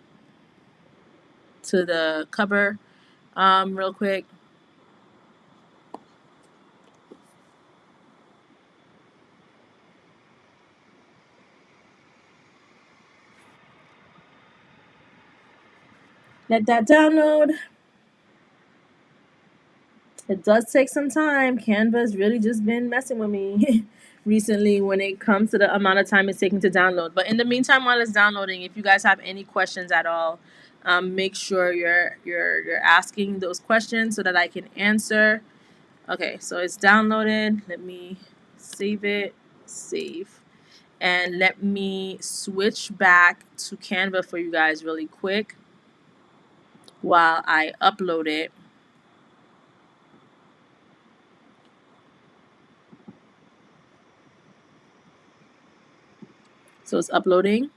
to the cover real quick. Let that download. It does take some time. Canva's really just been messing with me recently when it comes to the amount of time it's taking to download. But in the meantime, while it's downloading, if you guys have any questions at all, make sure you're asking those questions so that I can answer. Okay, so it's downloaded. Let me save it. Save. And let me switch back to Canva for you guys really quick while I upload it. So it's uploading.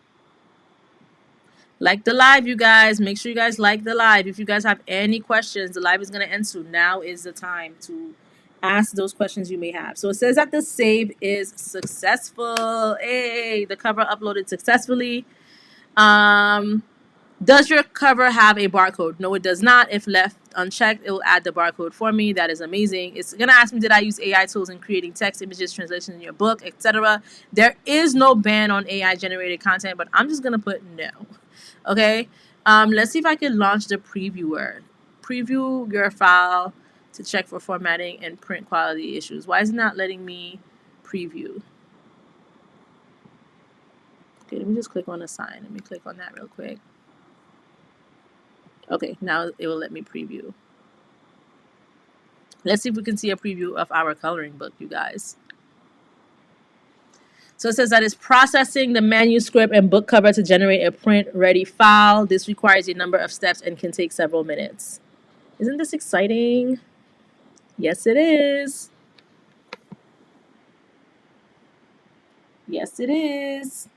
Like the live, you guys. Make sure you guys like the live. If you guys have any questions, the live is going to end soon. Now is the time to ask those questions you may have. So it says that the save is successful. Hey, the cover uploaded successfully. Does your cover have a barcode? No, it does not. If left unchecked, it will add the barcode for me. That is amazing. It's going to ask me, did I use AI tools in creating text, images, translation in your book, etc.? There is no ban on AI generated content, but I'm just going to put no. Okay. Let's see if I can launch the previewer. Preview your file to check for formatting and print quality issues. Why is it not letting me preview? Okay, let me just click on a sign. Let me click on that real quick. Okay, now it will let me preview. Let's see if we can see a preview of our coloring book, you guys. So it says that it's processing the manuscript and book cover to generate a print-ready file. This requires a number of steps and can take several minutes. Isn't this exciting? Yes, it is. Yes, it is.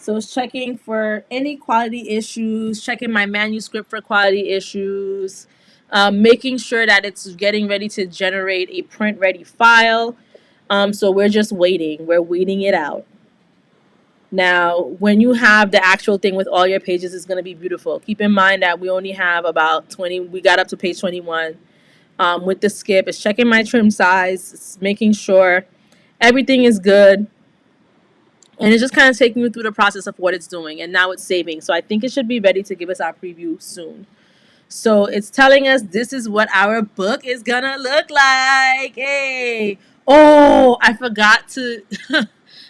So it's checking for any quality issues, checking my manuscript for quality issues, making sure that it's getting ready to generate a print ready file. So we're just waiting. We're waiting it out. Now, when you have the actual thing with all your pages, it's going to be beautiful. Keep in mind that we only have about 20. We got up to page 21 with the skip. It's checking my trim size. It's making sure everything is good. And it's just kind of taking you through the process of what it's doing. And now it's saving. So I think it should be ready to give us our preview soon. So it's telling us this is what our book is gonna look like. Hey, oh, I forgot to. Let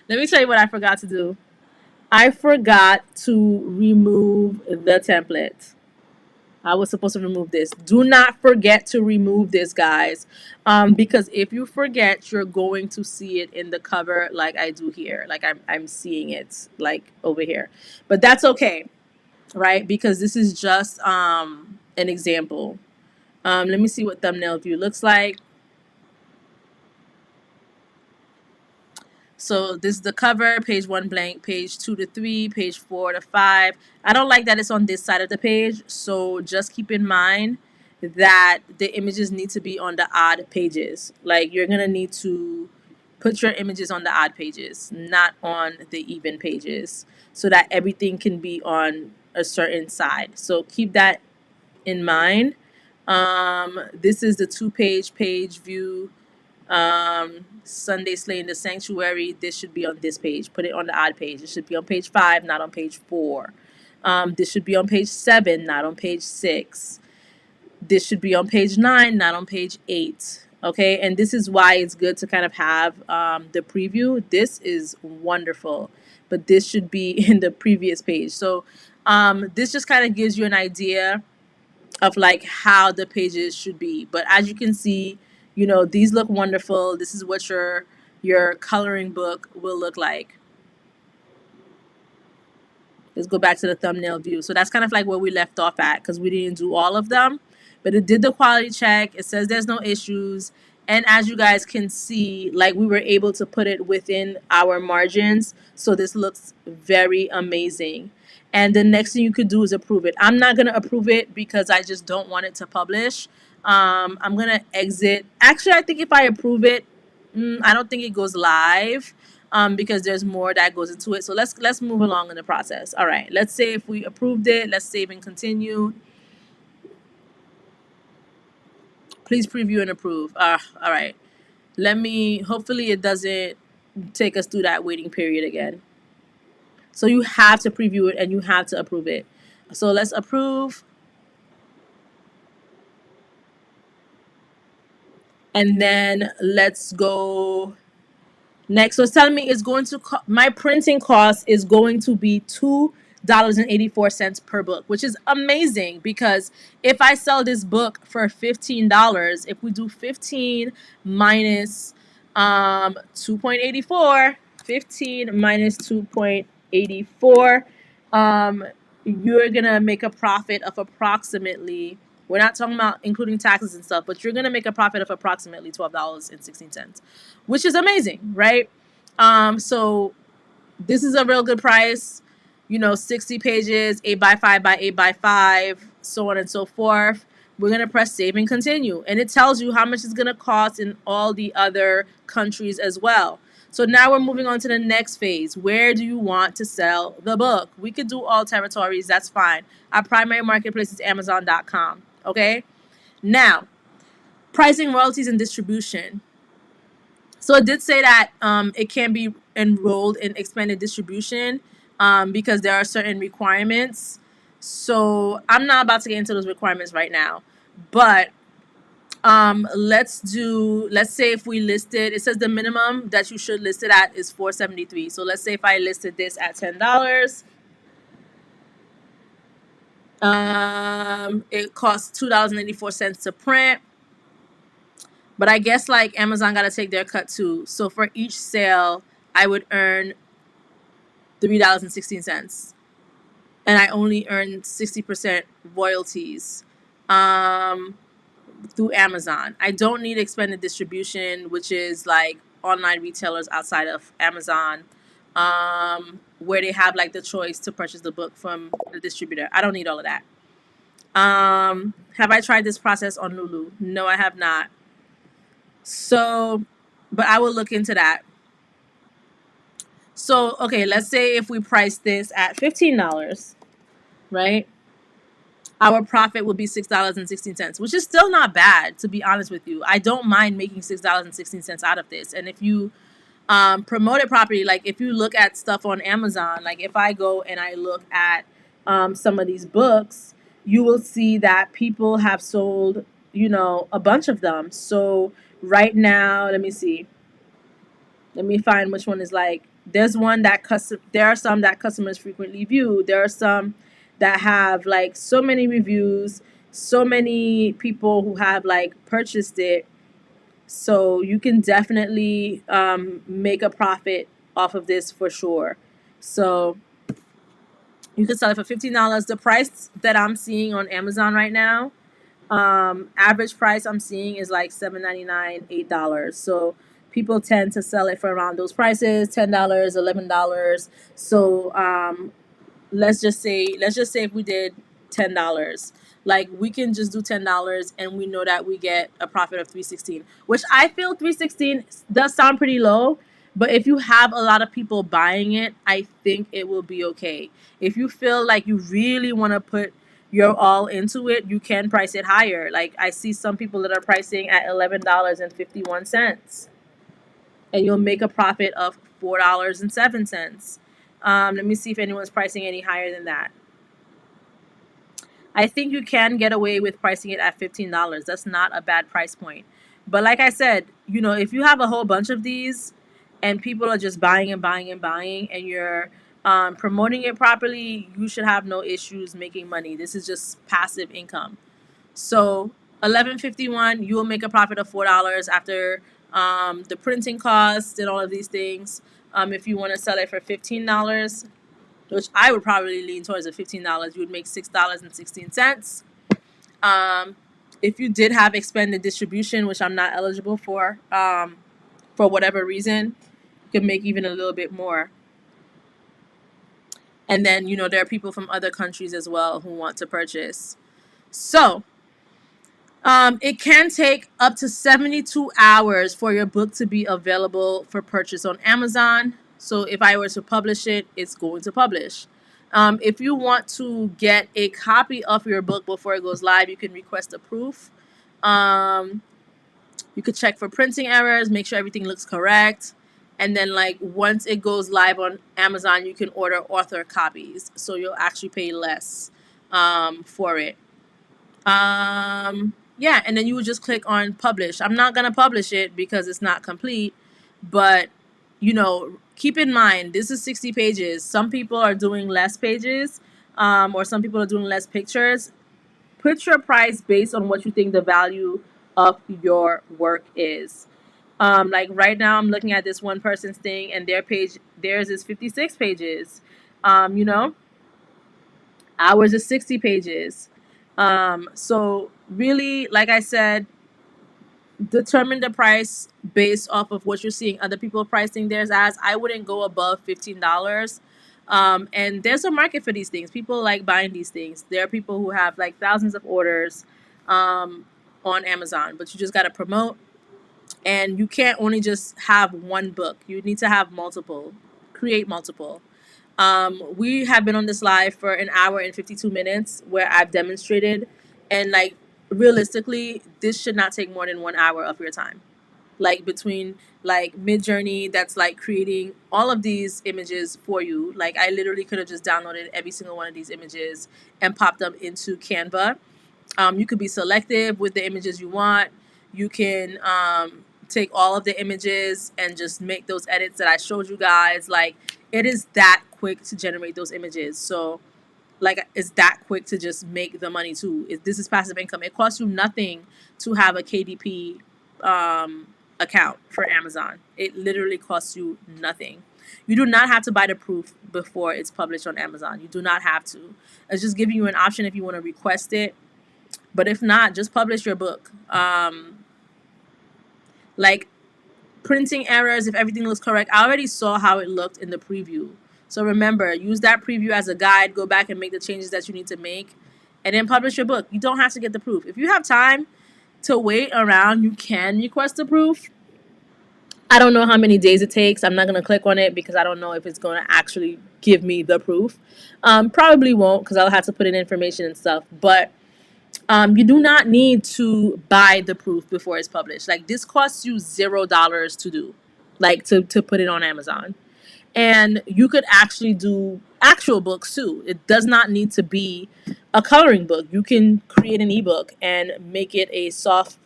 me tell you what I forgot to do. I forgot to remove the template. I was supposed to remove this. Do not forget to remove this, guys. Because if you forget, you're going to see it in the cover like I do here. Like I'm seeing it like over here. But that's okay, right? Because this is just an example. Let me see what thumbnail view looks like. So this is the cover, page 1 blank, page 2 to 3, page 4 to 5. I don't like that it's on this side of the page, so just keep in mind that the images need to be on the odd pages. Like you're gonna need to put your images on the odd pages, not on the even pages, so that everything can be on a certain side. So keep that in mind. This is the two-page view. Sunday slaying the sanctuary. This should be on this page. Put it on the odd page. It should be on page 5, not on page 4. This should be on page 7, not on page 6. This should be on page 9, not on page 8. Okay, and this is why it's good to kind of have the preview. This is wonderful, but this should be in the previous page. So this just kind of gives you an idea of like how the pages should be. But as you can see, you know, these look wonderful. This is what your coloring book will look like. Let's go back to the thumbnail view. So that's kind of like where we left off at, because we didn't do all of them, but it did the quality check. It says there's no issues. And as you guys can see, like we were able to put it within our margins. So this looks very amazing. And the next thing you could do is approve it. I'm not going to approve it because I just don't want it to publish. I'm going to exit. Actually, I think if I approve it, I don't think it goes live. Because there's more that goes into it. So let's move along in the process. All right, let's say if we approved it, let's save and continue. Please preview and approve. All right. Hopefully it doesn't take us through that waiting period again. So you have to preview it and you have to approve it. So let's approve. And then let's go next. So it's telling me it's going to my printing cost is going to be $2.84 per book, which is amazing because if I sell this book for $15, if we do 15 minus 2.84, 15 minus 2.84, you're gonna make a profit of approximately, we're not talking about including taxes and stuff, but you're going to make a profit of approximately $12.16, which is amazing, right? So this is a real good price, 60 pages, 8 by 5 by 8 by 5, so on and so forth. We're going to press save and continue. And it tells you how much it's going to cost in all the other countries as well. So now we're moving on to the next phase. Where do you want to sell the book? We could do all territories. That's fine. Our primary marketplace is Amazon.com. Okay. Now, pricing, royalties, and distribution. So it did say that it can be enrolled in expanded distribution because there are certain requirements. So I'm not about to get into those requirements right now. But let's say if we listed, it says the minimum that you should list it at is $4.73. So let's say if I listed this at $10. It costs $2.84 to print, but I guess like Amazon got to take their cut too. So for each sale, I would earn $3.16, and I only earn 60% royalties through Amazon. I don't need expanded distribution, which is like online retailers outside of Amazon, where they have like the choice to purchase the book from the distributor. I don't need all of that. Have I tried this process on Lulu? No, I have not. So, but I will look into that. So, okay, let's say if we price this at $15, right? Our profit would be $6.16, which is still not bad, to be honest with you. I don't mind making $6.16 out of this. And if you promote it properly, like if you look at stuff on Amazon, like if I go and I look at some of these books, you will see that people have sold, a bunch of them. So right now, let me see. Let me find which one is like. There's one that there are some that customers frequently view. There are some that have like so many reviews, so many people who have like purchased it. So you can definitely make a profit off of this for sure. So you can sell it for $15. The price that I'm seeing on Amazon right now, average price I'm seeing is like $7.99, $8. So people tend to sell it for around those prices, $10, $11. So let's just say if we did $10, like we can just do $10 and we know that we get a profit of 316, which I feel 316 does sound pretty low. But if you have a lot of people buying it, I think it will be okay. If you feel like you really want to put your all into it, you can price it higher. Like I see some people that are pricing at $11.51, and you'll make a profit of $4.07. Let me see if anyone's pricing any higher than that. I think you can get away with pricing it at $15. That's not a bad price point. But like I said, if you have a whole bunch of these and people are just buying and buying and buying, and you're promoting it properly, you should have no issues making money. This is just passive income. So 11.51, you will make a profit of $4 after the printing costs and all of these things. If you want to sell it for $15, which I would probably lean towards the $15, you would make $6.16. If you did have expanded distribution, which I'm not eligible for whatever reason, you can make even a little bit more. And then, there are people from other countries as well who want to purchase. So it can take up to 72 hours for your book to be available for purchase on Amazon. So if I were to publish it, it's going to publish. If you want to get a copy of your book before it goes live, you can request a proof. You could check for printing errors, make sure everything looks correct. And then once it goes live on Amazon, you can order author copies. So you'll actually pay less for it. Yeah, and then you would just click on publish. I'm not going to publish it because it's not complete, but keep in mind, this is 60 pages. Some people are doing less pages, or some people are doing less pictures. Put your price based on what you think the value of your work is. Like right now, I'm looking at this one person's thing, and theirs is 56 pages. Ours is 60 pages. So really, like I said, determine the price based off of what you're seeing other people pricing theirs as. I wouldn't go above $15. And there's a market for these things. People like buying these things. There are people who have thousands of orders on Amazon, but you just got to promote. And you can't only just have one book. You need to have multiple. Create multiple. We have been on this live for an hour and 52 minutes where I've demonstrated, and realistically, this should not take more than 1 hour of your time. Between MidJourney, that's creating all of these images for you. I literally could have just downloaded every single one of these images and popped them into Canva. You could be selective with the images you want. You can take all of the images and just make those edits that I showed you guys. It is that quick to generate those images. So it's that quick to just make the money too. This is passive income. It costs you nothing to have a KDP account for Amazon. It literally costs you nothing. You do not have to buy the proof before it's published on Amazon. You do not have to. It's just giving you an option if you want to request it. But if not, just publish your book. Printing errors, if everything looks correct, I already saw how it looked in the preview. So remember, use that preview as a guide. Go back and make the changes that you need to make, and then publish your book. You don't have to get the proof. If you have time to wait around, you can request the proof. I don't know how many days it takes. I'm not going to click on it because I don't know if it's going to actually give me the proof. Probably won't, because I'll have to put in information and stuff. But you do not need to buy the proof before it's published. This costs you $0 to do, to put it on Amazon. And you could actually do actual books too. It does not need to be a coloring book. You can create an ebook and make it a soft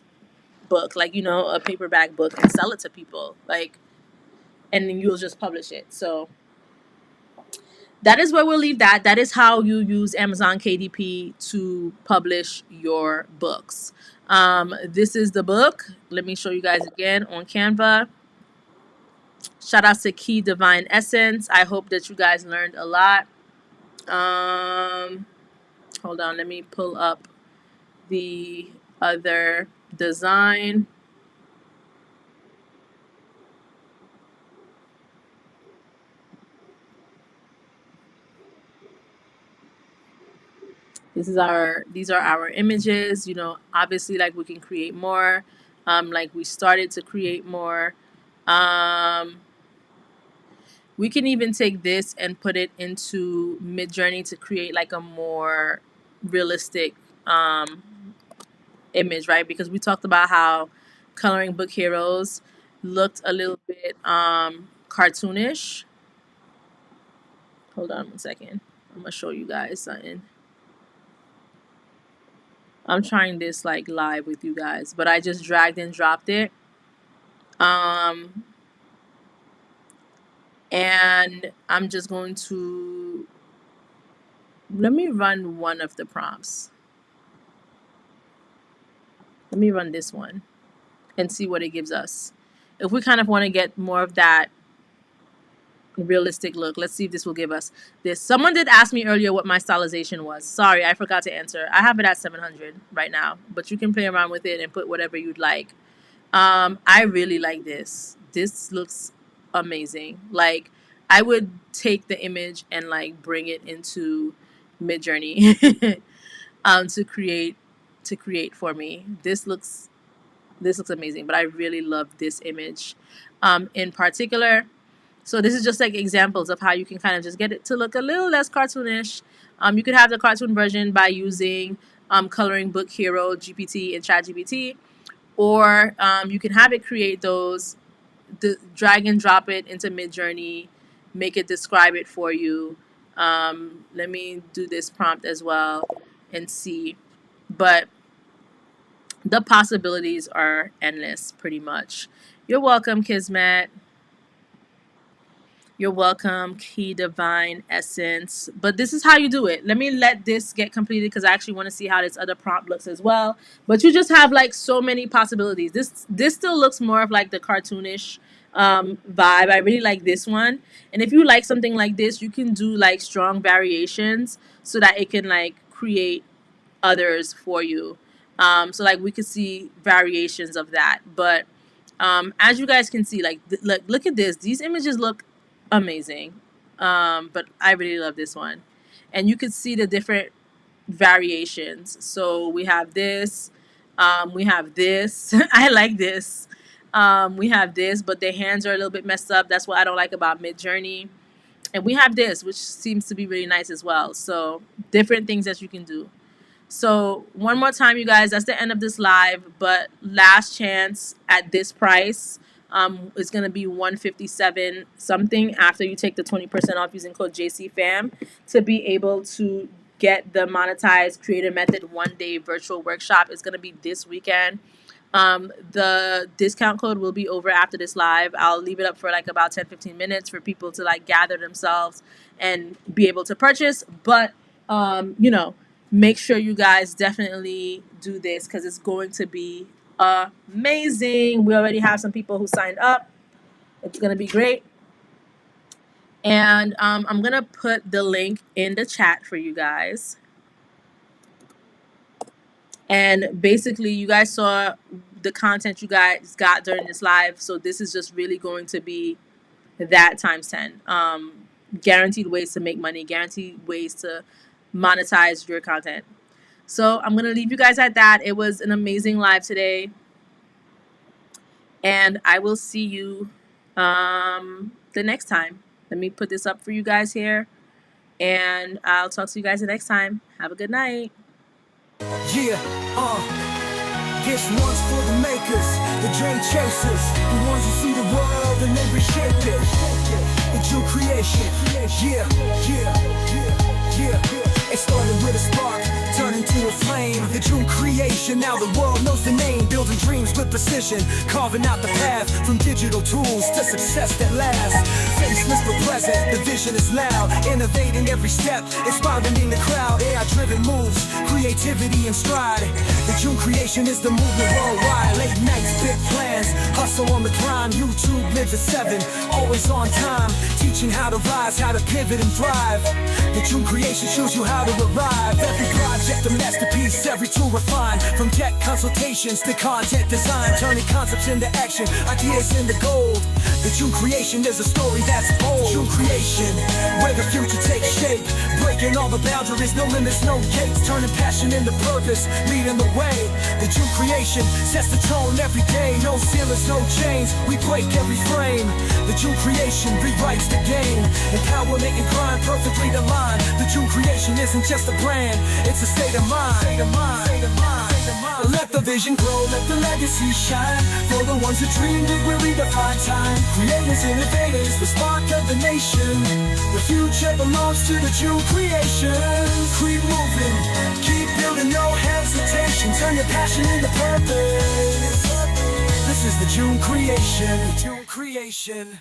book, like, a paperback book, and sell it to people. Like, and then you'll just publish it. So that is where we'll leave that. That is how you use Amazon KDP to publish your books. This is the book. Let me show you guys again on Canva. Shout out to Key Divine Essence. I hope that you guys learned a lot. Hold on, let me pull up the other design. These are our images. Obviously, like, we can create more. Like, we started to create more. We can even take this and put it into MidJourney to create like a more realistic image, right? Because we talked about how coloring book heroes looked a little bit cartoonish. Hold on one second. I'm gonna show you guys something. I'm trying this like live with you guys, but I just dragged and dropped it. And I'm just going to, let me run one of the prompts. Let me run this one and see what it gives us. If we kind of want to get more of that realistic look, let's see if this will give us this. Someone did ask me earlier what my stylization was. Sorry, I forgot to answer. I have it at 700 right now, but you can play around with it and put whatever you'd like. I really like this. This looks amazing. Like, I would take the image and like bring it into MidJourney to create for me. This looks amazing, but I really love this image in particular. So this is just like examples of how you can kind of just get it to look a little less cartoonish. You could have the cartoon version by using Coloring Book Hero GPT and ChatGPT, or you can have it create those, drag and drop it into MidJourney, make it describe it for you. Let me do this prompt as well and see. But the possibilities are endless, pretty much. You're welcome, Kismet. You're welcome, Key Divine Essence. But this is how you do it. Let me let this get completed because I actually want to see how this other prompt looks as well. But you just have like so many possibilities. This still looks more of like the cartoonish vibe. I really like this one. And if you like something like this, you can do like strong variations so that it can like create others for you. So like we could see variations of that. But as you guys can see, like look at this. These images look amazing. But I really love this one. And you could see the different variations. So we have this. We have this. I like this. We have this, but their hands are a little bit messed up. That's what I don't like about MidJourney. And we have this, which seems to be really nice as well. So different things that you can do. So one more time, you guys, that's the end of this live, but last chance at this price. It's going to be $157 something after you take the 20% off using code JCFAM to be able to get the monetized creator method 1-day virtual workshop. It's going to be this weekend. The discount code will be over after this live. I'll leave it up for like about 10-15 minutes for people to like gather themselves and be able to purchase. But, make sure you guys definitely do this because it's going to be amazing. We already have some people who signed up. It's going to be great. And I'm going to put the link in the chat for you guys. And basically, you guys saw the content you guys got during this live. So this is just really going to be that times 10. Guaranteed ways to make money, guaranteed ways to monetize your content. So I'm going to leave you guys at that. It was an amazing live today. And I will see you the next time. Let me put this up for you guys here. And I'll talk to you guys the next time. Have a good night.
Yeah, this one's for the makers, the dream chasers, the ones who see the world and then reshape it. creation. Yeah, yeah, yeah, yeah. It started with a spark, turned into a flame. The Jeune creation, now the world knows the name. Building dreams with precision, carving out the path from digital tools to success that lasts. Faceless but present, the vision is loud. Innovating every step, inspiring the crowd. AI-driven moves, creativity and stride. The Jeune creation is the movement worldwide. Late nights, big plans, hustle on the grind. YouTube lives at 7, always on time. Teaching how to rise, how to pivot and thrive. The Jeune creation shows you how to arrive. Every project a masterpiece, every tool refined. From tech consultations to content design, turning concepts into action, ideas into gold. The Jeune creation is a story that's bold. Jeune creation, where the future takes shape. Breaking all the boundaries, no limits, no gates. Turning passion into purpose, leading the way. The Jeune creation sets the tone every day. No ceilings, no chains, we break every frame. The Jeune creation rewrites the game. Empowerment and grind perfectly aligned. The Jeune creation isn't just a brand, it's a state of mind. Let the vision grow, let the legacy shine. For the ones who dreamed it will redefine time. Creators, innovators, the spark of the nation. The future belongs to the Jeune creation. Keep moving, keep building, no hesitation. Turn your passion into purpose. This is the Jeune creation. Jeune creation.